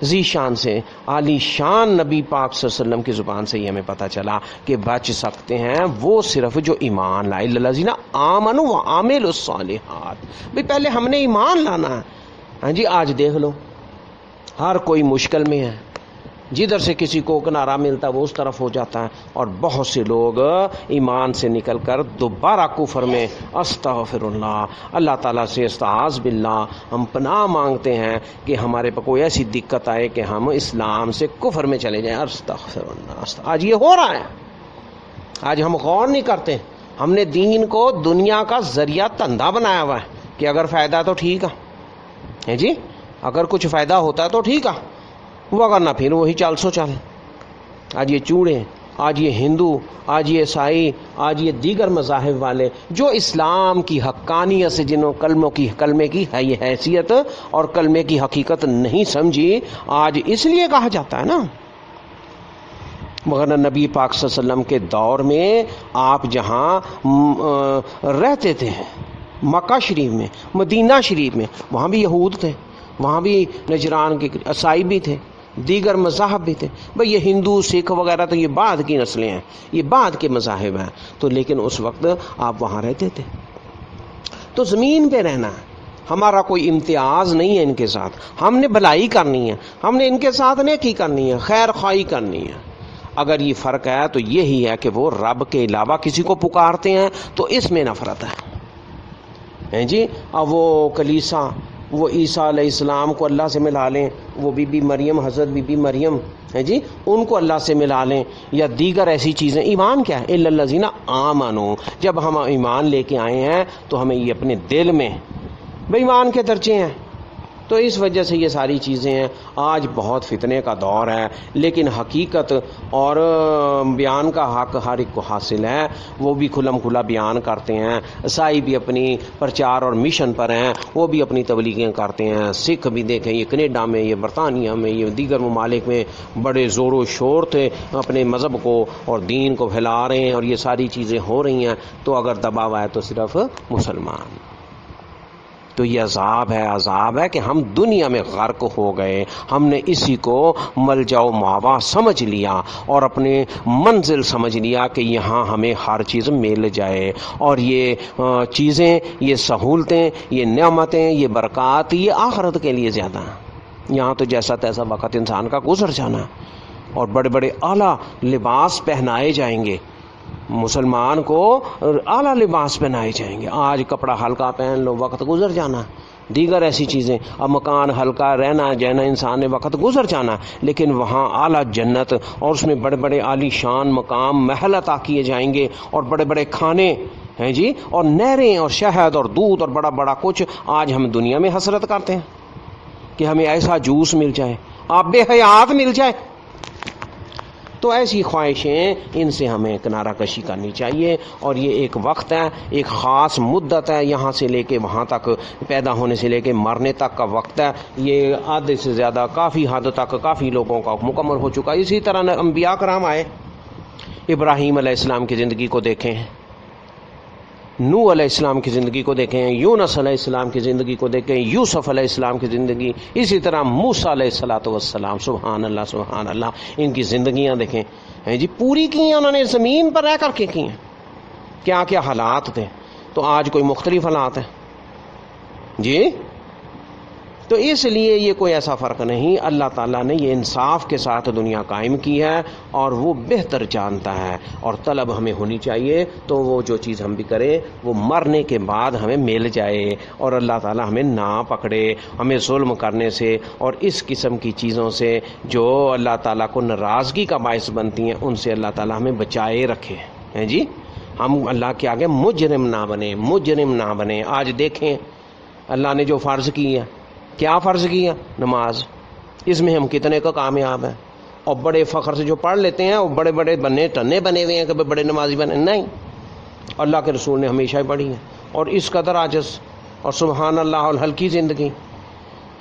ذی شان سے، عالی شان نبی پاک صلی اللہ علیہ وسلم کی زبان سے یہ ہمیں پتہ چلا کہ بچ سکتے ہیں وہ صرف جو ایمان لائے، الذین آمنوا وعملوا الصالحات۔ بھئی پہلے ہم نے ایمان لانا ہے۔ ہاں جی، آج دیکھ لو ہر کوئی مشکل میں ہے، جدھر سے کسی کو کنارہ ملتا ہے وہ اس طرف ہو جاتا ہے، اور بہت سے لوگ ایمان سے نکل کر دوبارہ کفر میں، استغفر اللہ، اللہ تعالیٰ سے استعاذ باللہ ہم پناہ مانگتے ہیں کہ ہمارے پہ کوئی ایسی دقت آئے کہ ہم اسلام سے کفر میں چلے جائیں، استغفر اللہ۔ آج یہ ہو رہا ہے، آج ہم غور نہیں کرتے، ہم نے دین کو دنیا کا ذریعہ دھندا بنایا ہوا ہے کہ اگر فائدہ ہے تو ٹھیک ہے جی، اگر کچھ فائدہ ہوتا ہے تو ٹھیک ہے، وہ اگر نہ پھر وہی 400 چل۔ آج یہ چوڑے، آج یہ ہندو، آج یہ عیسائی، آج یہ دیگر مذاہب والے جو اسلام کی حقانیت سے جنہوں کلمے کی ہے یہ حیثیت اور کلمے کی حقیقت نہیں سمجھی، آج اس لیے کہا جاتا ہے نا، مگر نبی پاک صلی اللہ علیہ وسلم کے دور میں آپ جہاں رہتے تھے، مکہ شریف میں، مدینہ شریف میں، وہاں بھی یہود تھے، وہاں بھی نجران کے عیسائی بھی تھے، دیگر مذاہب بھی تھے۔ بھئی یہ ہندو، سکھ وغیرہ تو یہ بعد کی نسلیں ہیں، یہ بعد کے مذاہب ہیں، تو لیکن اس وقت آپ وہاں رہتے تھے۔ تو زمین پہ رہنا ہے، ہمارا کوئی امتیاز نہیں ہے ان کے ساتھ، ہم نے بھلائی کرنی ہے، ہم نے ان کے ساتھ نیکی کرنی ہے، خیر خواہی کرنی ہے۔ اگر یہ فرق ہے تو یہی ہے کہ وہ رب کے علاوہ کسی کو پکارتے ہیں تو اس میں نفرت ہے جی۔ اب وہ کلیسا، وہ عیسیٰ علیہ السلام کو اللہ سے ملا لیں، وہ بی بی مریم، حضرت بی بی مریم ہے جی، ان کو اللہ سے ملا لیں، یا دیگر ایسی چیزیں۔ ایمان کیا ہے؟ الذین آمنوا، جب ہم ایمان لے کے آئے ہیں تو ہمیں یہ اپنے دل میں بے ایمان کے درجے ہیں، تو اس وجہ سے یہ ساری چیزیں ہیں۔ آج بہت فتنے کا دور ہے، لیکن حقیقت اور بیان کا حق ہر ایک کو حاصل ہے، وہ بھی کھلم کھلا بیان کرتے ہیں۔ عیسائی بھی اپنی پرچار اور مشن پر ہیں، وہ بھی اپنی تبلیغیں کرتے ہیں۔ سکھ بھی دیکھیں، یہ کینیڈا میں، یہ برطانیہ میں، یہ دیگر ممالک میں بڑے زور و شور سے اپنے مذہب کو اور دین کو پھیلا رہے ہیں، اور یہ ساری چیزیں ہو رہی ہیں۔ تو اگر دباؤ ہے تو صرف مسلمان۔ تو یہ عذاب ہے کہ ہم دنیا میں غرق ہو گئے، ہم نے اسی کو ملجا و ماوا سمجھ لیا اور اپنے منزل سمجھ لیا کہ یہاں ہمیں ہر چیز مل جائے، اور یہ چیزیں، یہ سہولتیں، یہ نعمتیں، یہ برکات، یہ آخرت کے لیے زیادہ ہیں۔ یہاں تو جیسا تیسا وقت انسان کا گزر جانا ہے، اور بڑے بڑے اعلیٰ لباس پہنائے جائیں گے، مسلمان کو اعلیٰ لباس پہنائے جائیں گے۔ آج کپڑا ہلکا پہن لو، وقت گزر جانا، دیگر ایسی چیزیں، اب مکان ہلکا رہنا جہنا انسان نے وقت گزر جانا، لیکن وہاں اعلیٰ جنت اور اس میں بڑے بڑے عالی شان مقام محل عطا کیے جائیں گے، اور بڑے بڑے کھانے ہیں جی، اور نہریں اور شہد اور دودھ اور بڑا بڑا کچھ۔ آج ہم دنیا میں حسرت کرتے ہیں کہ ہمیں ایسا جوس مل جائے، آب حیات مل جائے، تو ایسی خواہشیں ان سے ہمیں کنارہ کشی کرنی چاہیے۔ اور یہ ایک وقت ہے، ایک خاص مدت ہے، یہاں سے لے کے وہاں تک، پیدا ہونے سے لے کے مرنے تک کا وقت ہے۔ یہ آدھے سے زیادہ کافی حد تک کافی لوگوں کا مکمل ہو چکا۔ اسی طرح انبیاء کرام آئے، ابراہیم علیہ السلام کی زندگی کو دیکھیں، نوح علیہ السلام کی زندگی کو دیکھیں، یونس علیہ السلام کی زندگی کو دیکھیں، یوسف علیہ السلام کی زندگی، اسی طرح موسیٰ علیہ السلام، سبحان اللہ سبحان اللہ، ان کی زندگیاں دیکھیں جی، پوری کی ہیں انہوں نے، زمین پر رہ کر کے کی ہیں، کیا کیا حالات تھے۔ تو آج کوئی مختلف حالات ہیں جی۔ تو اس لیے یہ کوئی ایسا فرق نہیں، اللہ تعالیٰ نے یہ انصاف کے ساتھ دنیا قائم کی ہے، اور وہ بہتر جانتا ہے، اور طلب ہمیں ہونی چاہیے تو وہ جو چیز ہم بھی کریں وہ مرنے کے بعد ہمیں مل جائے، اور اللہ تعالیٰ ہمیں نہ پکڑے، ہمیں ظلم کرنے سے اور اس قسم کی چیزوں سے جو اللہ تعالیٰ کو ناراضگی کا باعث بنتی ہیں، ان سے اللہ تعالیٰ ہمیں بچائے رکھے ہیں جی۔ ہم اللہ کے آگے مجرم نہ بنیں۔ آج دیکھیں اللہ نے جو فرض کی ہے، کیا فرض کیا؟ نماز، اس میں ہم کتنے کا کامیاب ہیں، اور بڑے فخر سے جو پڑھ لیتے ہیں وہ بڑے بڑے ٹنے بنے ہوئے ہیں کہ بڑے نمازی بنے، نہیں، اللہ کے رسول نے ہمیشہ ہی پڑھی ہے، اور اس قدر عاجز، اور سبحان اللہ اور ہلکی زندگی۔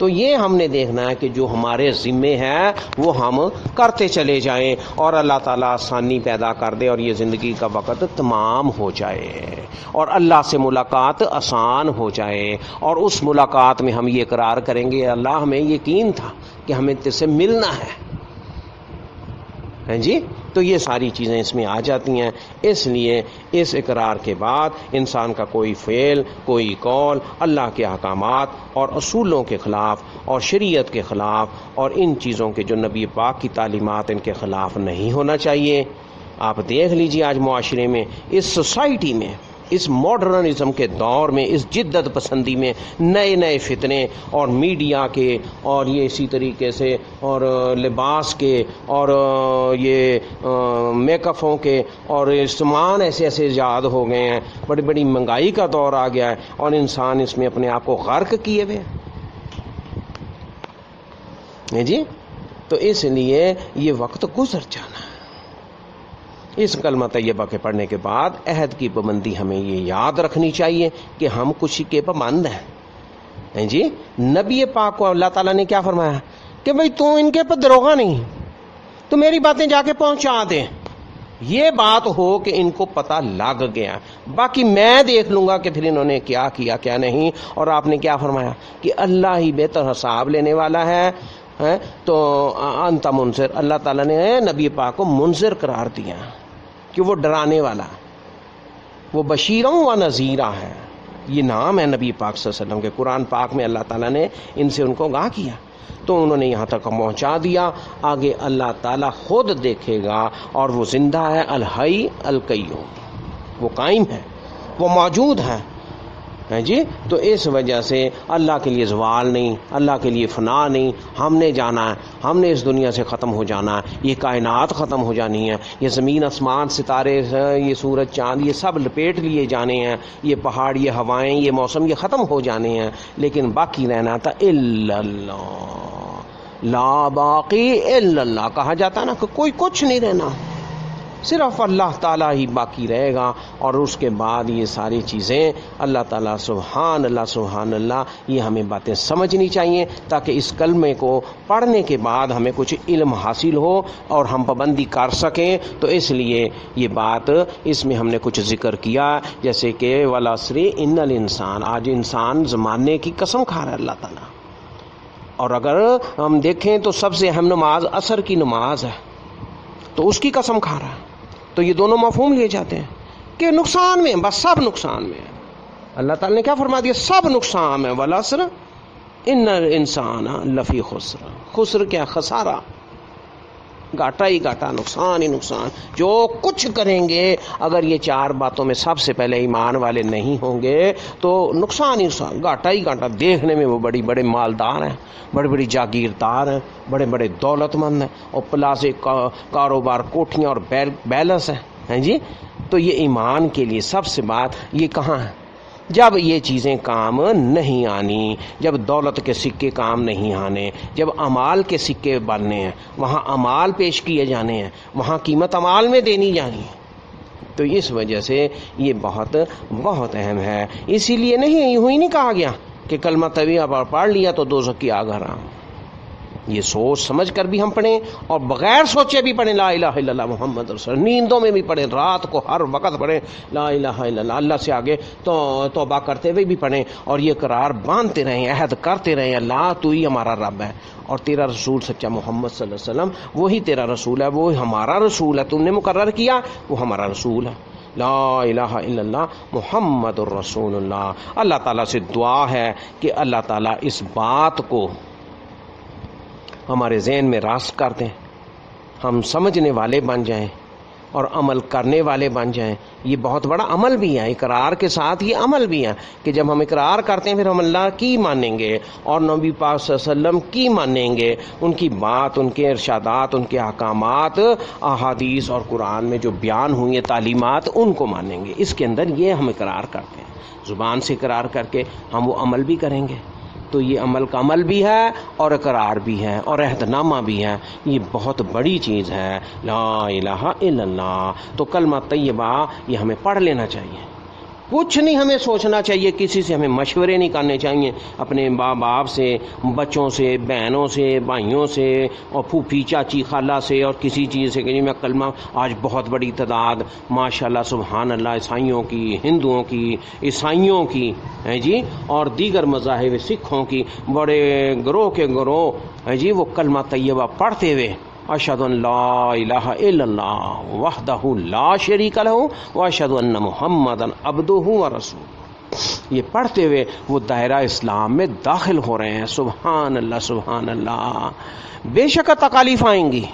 تو یہ ہم نے دیکھنا ہے کہ جو ہمارے ذمے ہے وہ ہم کرتے چلے جائیں اور اللہ تعالیٰ آسانی پیدا کر دے اور یہ زندگی کا وقت تمام ہو جائے اور اللہ سے ملاقات آسان ہو جائے، اور اس ملاقات میں ہم یہ اقرار کریں گے اللہ ہمیں یقین تھا کہ ہمیں تجھ سے ملنا ہے جی۔ تو یہ ساری چیزیں اس میں آ جاتی ہیں۔ اس لیے اس اقرار کے بعد انسان کا کوئی فعل، کوئی قول اللہ کے احکامات اور اصولوں کے خلاف اور شریعت کے خلاف اور ان چیزوں کے جو نبی پاک کی تعلیمات ان کے خلاف نہیں ہونا چاہیے۔ آپ دیکھ لیجیے آج معاشرے میں، اس سوسائٹی میں، اس ماڈرنزم کے دور میں، اس جدت پسندی میں نئے نئے فتنے اور میڈیا کے اور یہ اسی طریقے سے اور لباس کے اور یہ میک اپوں کے اور سامان ایسے ایسے ایجاد ہو گئے ہیں، بڑی بڑی مہنگائی کا دور آ گیا ہے اور انسان اس میں اپنے آپ کو غرق کیے ہوئے ہیں جی۔ تو اس لیے یہ وقت گزر جانا ہے۔ اس کلمہ طیبہ کے پڑھنے کے بعد عہد کی پابندی ہمیں یہ یاد رکھنی چاہیے کہ ہم کچھ کے پابند ہیں جی۔ نبی پاک کو اللہ تعالیٰ نے کیا فرمایا کہ بھئی تو ان کے پر دروغہ نہیں، تو میری باتیں جا کے پہنچا دیں، یہ بات ہو کہ ان کو پتہ لگ گیا، باقی میں دیکھ لوں گا کہ پھر انہوں نے کیا کیا کیا نہیں۔ اور آپ نے کیا فرمایا کہ اللہ ہی بہتر حساب لینے والا ہے۔ تو انت منذر، اللہ تعالیٰ نے نبی پاک کو منذر قرار دیا کہ وہ ڈرانے والا، وہ بشیروں و نذیرہ ہے، یہ نام ہے نبی پاک صلی اللہ علیہ وسلم کے۔ قرآن پاک میں اللہ تعالیٰ نے ان سے ان کو آگاہ کیا، تو انہوں نے یہاں تک پہنچا دیا۔ آگے اللہ تعالیٰ خود دیکھے گا، اور وہ زندہ ہے، الحی القیوم، وہ قائم ہے، وہ موجود ہے جی۔ تو اس وجہ سے اللہ کے لیے زوال نہیں، اللہ کے لیے فنا نہیں، ہم نے جانا ہے، ہم نے اس دنیا سے ختم ہو جانا ہے، یہ کائنات ختم ہو جانی ہے، یہ زمین آسمان ستارے، یہ سورج چاند، یہ سب لپیٹ لیے جانے ہیں، یہ پہاڑ، یہ ہوائیں، یہ موسم، یہ ختم ہو جانے ہیں، لیکن باقی رہنا تھا الا اللہ، لا باقی الا اللہ کہا جاتا نا کہ کوئی کچھ نہیں رہنا، صرف اللہ تعالیٰ ہی باقی رہے گا۔ اور اس کے بعد یہ ساری چیزیں اللہ تعالیٰ سبحان اللہ سبحان اللہ، یہ ہمیں باتیں سمجھنی چاہیے تاکہ اس کلمے کو پڑھنے کے بعد ہمیں کچھ علم حاصل ہو اور ہم پابندی کر سکیں۔ تو اس لیے یہ بات اس میں ہم نے کچھ ذکر کیا، جیسے کہ والعصر ان الانسان، آج انسان زمانے کی قسم کھا رہا ہے اللہ تعالیٰ، اور اگر ہم دیکھیں تو سب سے اہم نماز عصر کی نماز ہے، تو اس کی قسم کھا رہا ہے۔ تو یہ دونوں مفہوم لیے جاتے ہیں کہ نقصان میں، بس سب نقصان میں ہے۔ اللہ تعالیٰ نے کیا فرما دیا؟ سب نقصان ہے، والعصر ان الانسان لفی خسر، خسر کیا؟ خسارہ، گھاٹا ہی گھاٹا، نقصان ہی نقصان۔ جو کچھ کریں گے اگر یہ چار باتوں میں سب سے پہلے ایمان والے نہیں ہوں گے تو نقصان ہی نقصان، گھاٹا ہی گھاٹا۔ دیکھنے میں وہ بڑی بڑے مالدار ہیں، بڑے بڑی جاگیردار ہیں، بڑے بڑے دولت مند ہیں، اور پلازے کاروبار، کوٹھیاں اور بیلنس ہیں جی۔ تو یہ ایمان کے لیے سب سے بات یہ کہاں ہے؟ جب یہ چیزیں کام نہیں آنی، جب دولت کے سکے کام نہیں آنے، جب اعمال کے سکے بننے ہیں، وہاں اعمال پیش کیے جانے ہیں، وہاں قیمت اعمال میں دینی جانی ہے۔ تو اس وجہ سے یہ بہت بہت اہم ہے۔ اسی لیے نہیں، یوں ہی نہیں کہا گیا کہ کلمہ طیبہ پڑھ لیا تو دوزخ کی آگ حرام۔ یہ سوچ سمجھ کر بھی ہم پڑھیں اور بغیر سوچے بھی پڑھیں لا الہ الا اللہ محمد رسول، نیندوں میں بھی پڑھیں، رات کو ہر وقت پڑھیں لا الہ الا اللہ، اللہ سے آگے تو توبہ کرتے ہوئے بھی پڑھیں، اور یہ قرار باندھتے رہیں، عہد کرتے رہیں اللہ تو ہی ہمارا رب ہے اور تیرا رسول سچا محمد صلی اللہ علیہ وسلم وہی تیرا رسول ہے، وہی ہمارا رسول ہے، تم نے مقرر کیا وہ ہمارا رسول ہے۔ لا الہ الا اللہ محمد الرسول اللہ۔ اللہ تعالیٰ سے دعا ہے کہ اللہ تعالیٰ اس بات کو ہمارے ذہن میں راسخ کر دیں، ہم سمجھنے والے بن جائیں اور عمل کرنے والے بن جائیں۔ یہ بہت بڑا عمل بھی ہے، اقرار کے ساتھ یہ عمل بھی ہے کہ جب ہم اقرار کرتے ہیں پھر ہم اللہ کی مانیں گے اور نبی پاک صلی اللہ علیہ وسلم کی مانیں گے، ان کی بات، ان کے ارشادات، ان کے احکامات، احادیث اور قرآن میں جو بیان ہوئی ہیں تعلیمات، ان کو مانیں گے۔ اس کے اندر یہ ہم اقرار کرتے ہیں، زبان سے اقرار کر کے ہم وہ عمل بھی کریں گے۔ تو یہ عمل کا عمل بھی ہے اور اقرار بھی ہے اور عہد نامہ بھی ہے، یہ بہت بڑی چیز ہے لا الہ الا اللہ۔ تو کلمہ طیبہ یہ ہمیں پڑھ لینا چاہیے، کچھ نہیں ہمیں سوچنا چاہیے، کسی سے ہمیں مشورے نہیں کرنے چاہیے، اپنے ماں باپ سے، بچوں سے، بہنوں سے، بھائیوں سے، اور پھوپھی چاچی خالہ سے، اور کسی چیز سے کہ جی میں کلمہ، آج بہت بڑی تعداد ماشاءاللہ سبحان اللہ عیسائیوں کی، ہندوؤں کی، عیسائیوں کی ہے جی، اور دیگر مذاہب سکھوں کی، بڑے گروہ کے گروہ ہے جی، وہ کلمہ طیبہ پڑھتے ہوئے اشہد ان لا الہ الا اللہ وحدہ لا شریک لہ واشہد ان محمدا عبدہ ورسولہ، یہ پڑھتے ہوئے وہ دائرہ اسلام میں داخل ہو رہے ہیں۔ سبحان اللہ سبحان اللہ۔ بے شک تکالیف آئیں گی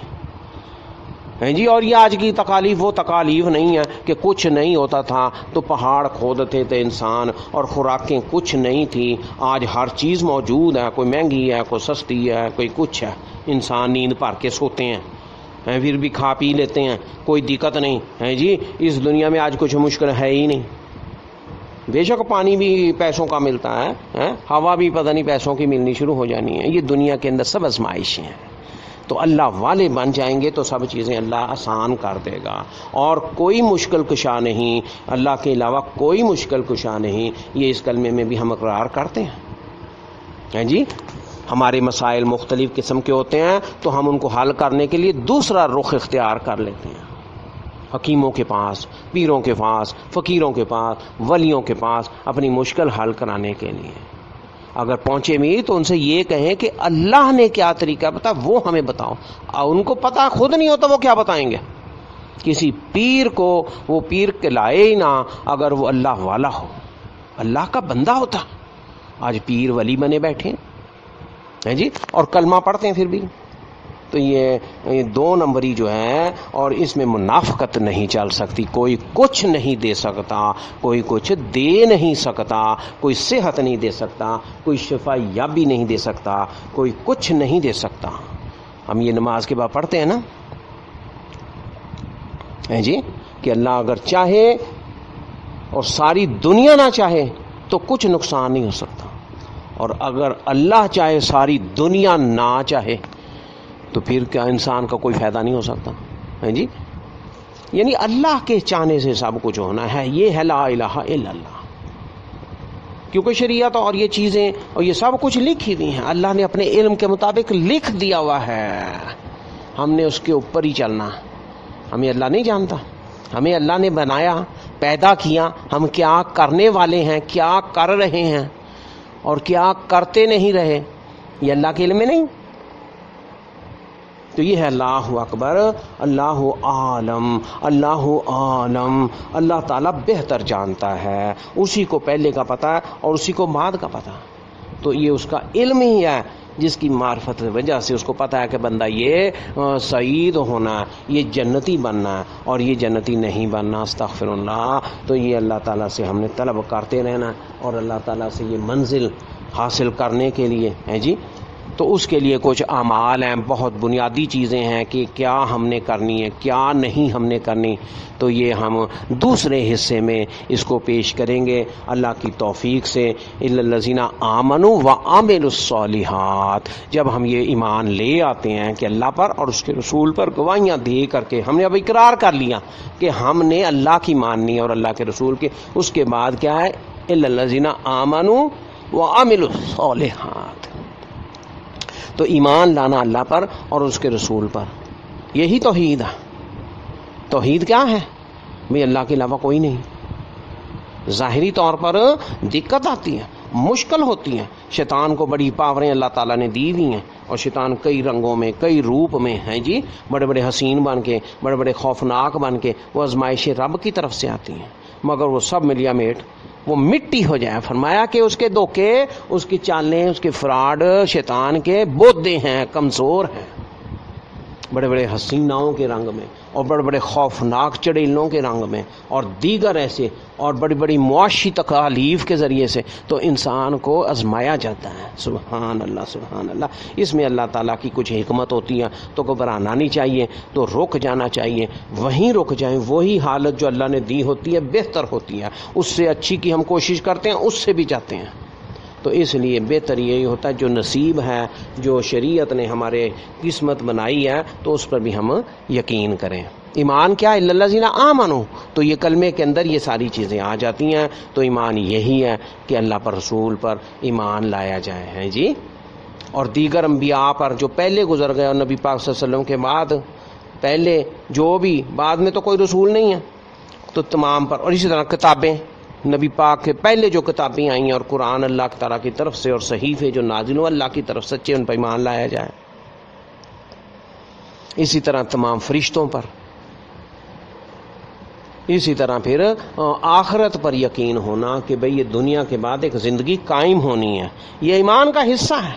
ہیں جی، اور یہ آج کی تکالیف وہ تکالیف نہیں ہے کہ کچھ نہیں ہوتا تھا تو پہاڑ کھودتے تھے انسان، اور خوراکیں کچھ نہیں تھی، آج ہر چیز موجود ہے، کوئی مہنگی ہے، کوئی سستی ہے، کوئی کچھ ہے، انسان نیند بھر کے سوتے ہیں، پھر بھی کھا پی لیتے ہیں، کوئی دقت نہیں ہے جی، اس دنیا میں آج کچھ مشکل ہے ہی نہیں۔ بے شک پانی بھی پیسوں کا ملتا ہے، ہوا بھی پتہ نہیں پیسوں کی ملنی شروع ہو جانی ہے، یہ دنیا کے اندر سب آزمائشیں ہیں۔ تو اللہ والے بن جائیں گے تو سب چیزیں اللہ آسان کر دے گا، اور کوئی مشکل کشا نہیں، اللہ کے علاوہ کوئی مشکل کشا نہیں، یہ اس کلمے میں بھی ہم اقرار کرتے ہیں جی۔ ہمارے مسائل مختلف قسم کے ہوتے ہیں تو ہم ان کو حل کرنے کے لیے دوسرا رخ اختیار کر لیتے ہیں، حکیموں کے پاس، پیروں کے پاس، فقیروں کے پاس، ولیوں کے پاس، اپنی مشکل حل کرانے کے لیے۔ اگر پہنچے بھی تو ان سے یہ کہیں کہ اللہ نے کیا طریقہ بتا وہ ہمیں بتاؤ، اور ان کو پتہ خود نہیں ہوتا وہ کیا بتائیں گے۔ کسی پیر کو وہ پیر کہلائے ہی نہ اگر وہ اللہ والا ہو، اللہ کا بندہ ہوتا۔ آج پیر ولی بنے بیٹھے ہیں جی، اور کلمہ پڑھتے ہیں پھر بھی۔ تو یہ دو نمبری جو ہے، اور اس میں منافقت نہیں چل سکتی، کوئی کچھ نہیں دے سکتا، کوئی کچھ دے نہیں سکتا، کوئی صحت نہیں دے سکتا، کوئی شفا یابی نہیں دے سکتا، کوئی کچھ نہیں دے سکتا۔ ہم یہ نماز کے بعد پڑھتے ہیں نا جی، کہ اللہ اگر چاہے اور ساری دنیا نہ چاہے تو کچھ نقصان نہیں ہو سکتا، اور اگر اللہ چاہے ساری دنیا نہ چاہے تو پھر کیا انسان کا کوئی فائدہ نہیں ہو سکتا ہے جی۔ یعنی اللہ کے چاہنے سے سب کچھ ہونا ہے، یہ ہے لا الہ الا اللہ، کیونکہ شریعت اور یہ چیزیں اور یہ سب کچھ لکھی ہوئی ہیں، اللہ نے اپنے علم کے مطابق لکھ دیا ہوا ہے، ہم نے اس کے اوپر ہی چلنا۔ ہمیں اللہ نہیں جانتا، ہمیں اللہ نے بنایا، پیدا کیا، ہم کیا کرنے والے ہیں، کیا کر رہے ہیں اور کیا کرتے نہیں رہے، یہ اللہ کے علم میں نہیں۔ تو یہ ہے اللہ اکبر، اللہ عالم، اللہ عالم، اللہ تعالیٰ بہتر جانتا ہے، اسی کو پہلے کا پتہ ہے اور اسی کو بعد کا پتہ۔ تو یہ اس کا علم ہی ہے جس کی معرفت کی وجہ سے اس کو پتہ ہے کہ بندہ یہ سعید ہونا ہے، یہ جنتی بننا ہے، اور یہ جنتی نہیں بننا، استغفر اللہ۔ تو یہ اللہ تعالیٰ سے ہم نے طلب کرتے رہنا، اور اللہ تعالیٰ سے یہ منزل حاصل کرنے کے لیے ہے جی، تو اس کے لیے کچھ اعمال ہیں، بہت بنیادی چیزیں ہیں کہ کیا ہم نے کرنی ہے، کیا نہیں ہم نے کرنی۔ تو یہ ہم دوسرے حصے میں اس کو پیش کریں گے اللہ کی توفیق سے، الا الذین آمنوا وعملوا الصالحات۔ جب ہم یہ ایمان لے آتے ہیں کہ اللہ پر اور اس کے رسول پر گواہیاں دے کر کے ہم نے اب اقرار کر لیا کہ ہم نے اللہ کی ماننی ہے اور اللہ کے رسول کے، اس کے بعد کیا ہے، الا الذین آمنوا وعملوا الصالحات۔ تو ایمان لانا اللہ پر اور اس کے رسول پر، یہی توحید ہے۔ توحید کیا ہے؟ بھئی اللہ کے علاوہ کوئی نہیں۔ ظاہری طور پر دقت آتی ہے، مشکل ہوتی ہے، شیطان کو بڑی پاوریں اللہ تعالیٰ نے دی ہوئی ہیں، اور شیطان کئی رنگوں میں، کئی روپ میں ہیں جی، بڑے بڑے حسین بن کے، بڑے بڑے خوفناک بن کے، وہ آزمائش رب کی طرف سے آتی ہیں، مگر وہ سب ملیا میٹ وہ مٹی ہو جائے۔ فرمایا کہ اس کے دھوکے، اس کی چالیں، اس کے فراڈ شیطان کے بودے ہیں، کمزور ہیں، بڑے بڑے حسیناؤں کے رنگ میں، اور بڑے بڑے خوفناک چڑیلوں کے رنگ میں، اور دیگر ایسے، اور بڑی بڑی معاشی تکالیف کے ذریعے سے تو انسان کو آزمایا جاتا ہے۔ سبحان اللہ سبحان اللہ۔ اس میں اللہ تعالیٰ کی کچھ حکمت ہوتی ہے، تو گھبرانا نہیں چاہیے، تو رک جانا چاہیے، وہیں رک جائیں۔ وہی حالت جو اللہ نے دی ہوتی ہے بہتر ہوتی ہے، اس سے اچھی کی ہم کوشش کرتے ہیں، اس سے بھی جاتے ہیں۔ تو اس لیے بہتر یہی ہوتا ہے جو نصیب ہے، جو شریعت نے ہمارے قسمت بنائی ہے، تو اس پر بھی ہم یقین کریں۔ ایمان کیا ہے؟ الا الذین آمنوا، تو یہ کلمے کے اندر یہ ساری چیزیں آ جاتی ہیں. تو ایمان یہی ہے کہ اللہ پر، رسول پر ایمان لایا جائے ہیں جی، اور دیگر انبیاء پر جو پہلے گزر گئے، اور نبی پاک صلی اللہ علیہ وسلم کے بعد پہلے جو بھی، بعد میں تو کوئی رسول نہیں ہے تو تمام پر. اور اسی طرح کتابیں، نبی پاک کے پہلے جو کتابیں آئی ہیں اور قرآن اللہ تعالیٰ کی طرف سے، اور صحیفے جو نازل ہو اللہ کی طرف سچے، ان پر ایمان لایا جائے. اسی طرح تمام فرشتوں پر، اسی طرح پھر آخرت پر یقین ہونا کہ بھئی یہ دنیا کے بعد ایک زندگی قائم ہونی ہے، یہ ایمان کا حصہ ہے.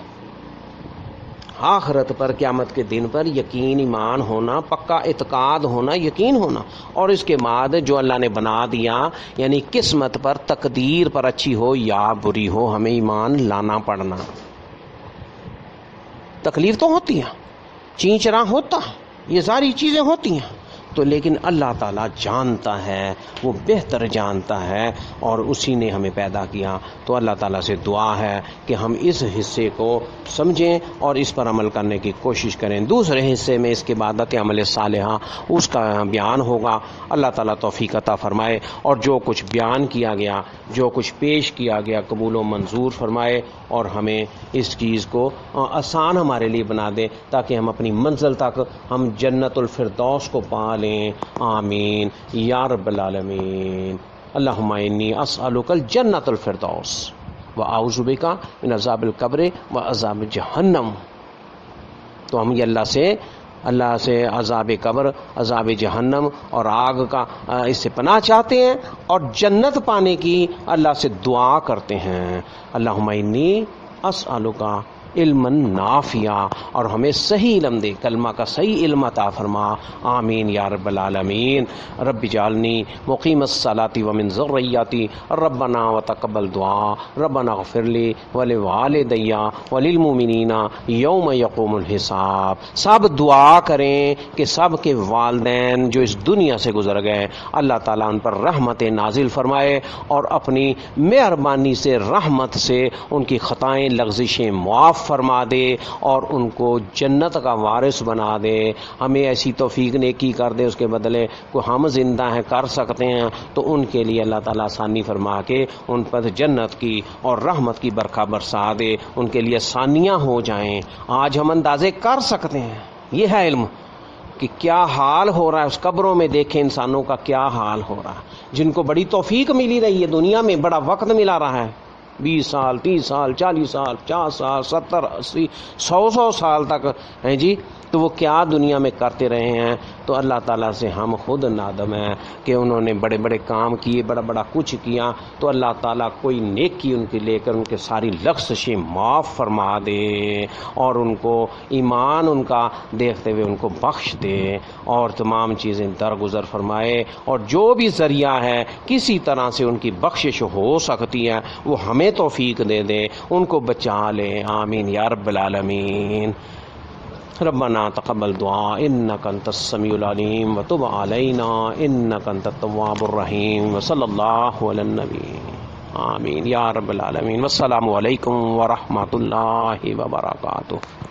آخرت پر، قیامت کے دن پر یقین، ایمان ہونا، پکا اعتقاد ہونا، یقین ہونا. اور اس کے بعد جو اللہ نے بنا دیا، یعنی قسمت پر، تقدیر پر، اچھی ہو یا بری ہو، ہمیں ایمان لانا پڑنا. تکلیف تو ہوتی ہے، چینچرا ہوتا ہے، یہ ساری چیزیں ہوتی ہیں، تو لیکن اللہ تعالیٰ جانتا ہے، وہ بہتر جانتا ہے، اور اسی نے ہمیں پیدا کیا. تو اللہ تعالیٰ سے دعا ہے کہ ہم اس حصے کو سمجھیں اور اس پر عمل کرنے کی کوشش کریں. دوسرے حصے میں اس کے عبادت عمل صالحہ، اس کا بیان ہوگا. اللہ تعالیٰ توفیق عطا فرمائے، اور جو کچھ بیان کیا گیا، جو کچھ پیش کیا گیا، قبول و منظور فرمائے، اور ہمیں اس چیز کو آسان ہمارے لیے بنا دے، تاکہ ہم اپنی منزل تک ہم جنت الفردوس کو پا لیں. آمین یا رب العالمین. اللہم انی اسألک الجنت الفردوس واعوذ بک من عذاب القبر وعذاب جہنم. تو ہم یہ اللہ سے عذاب قبر، عذاب جہنم اور آگ کا اس سے پناہ چاہتے ہیں، اور جنت پانے کی اللہ سے دعا کرتے ہیں. اللہم انی اسألک علما نافعا، اور ہمیں صحیح علم دے، کلمہ کا صحیح علم عطا فرما. آمین یا رب العالمین. رب اجعلنی مقیم الصلاۃ ومن ذریتی ربنا وتقبل دعا. ربنا اغفر لی ولوالدی وللمؤمنین یوم یقوم الحساب. سب دعا کریں کہ سب کے والدین جو اس دنیا سے گزر گئے، اللہ تعالیٰ ان پر رحمت نازل فرمائے، اور اپنی مہربانی سے، رحمت سے ان کی خطائیں، لغزشیں معاف فرما دے، اور ان کو جنت کا وارث بنا دے. ہمیں ایسی توفیق نیکی کر دے، اس کے بدلے کو ہم زندہ ہیں، کر سکتے ہیں، تو ان کے لیے اللہ تعالیٰ آسانی فرما کے ان پر جنت کی اور رحمت کی برکھا برسا دے، ان کے لیے آسانیاں ہو جائیں. آج ہم اندازے کر سکتے ہیں، یہ ہے علم، کہ کیا حال ہو رہا ہے اس قبروں میں. دیکھیں انسانوں کا کیا حال ہو رہا ہے، جن کو بڑی توفیق ملی رہی ہے دنیا میں، بڑا وقت ملا رہا ہے، 20 سال 30 سال 40 سال 50 سال 70 80 100 سال تک ہیں جی، تو وہ کیا دنیا میں کرتے رہے ہیں. تو اللہ تعالیٰ سے ہم خود نادم ہیں کہ انہوں نے بڑے بڑے کام کیے، بڑا بڑا کچھ کیا، تو اللہ تعالیٰ کوئی نیکی ان کے لے کر ان کے ساری لغزشیں معاف فرما دے، اور ان کو ایمان ان کا دیکھتے ہوئے ان کو بخش دے، اور تمام چیزیں درگزر فرمائے. اور جو بھی ذریعہ ہے کسی طرح سے ان کی بخشش ہو سکتی ہے، وہ ہمیں توفیق دے دے، ان کو بچا لے. آمین یا رب العالمین. ربنا تقبل دعا انك انت السميع العليم وتب علينا انك انت التواب الرحيم. وصلى الله على النبي. آمین یا رب العالمین. والسلام علیکم ورحمۃ اللہ وبرکاتہ.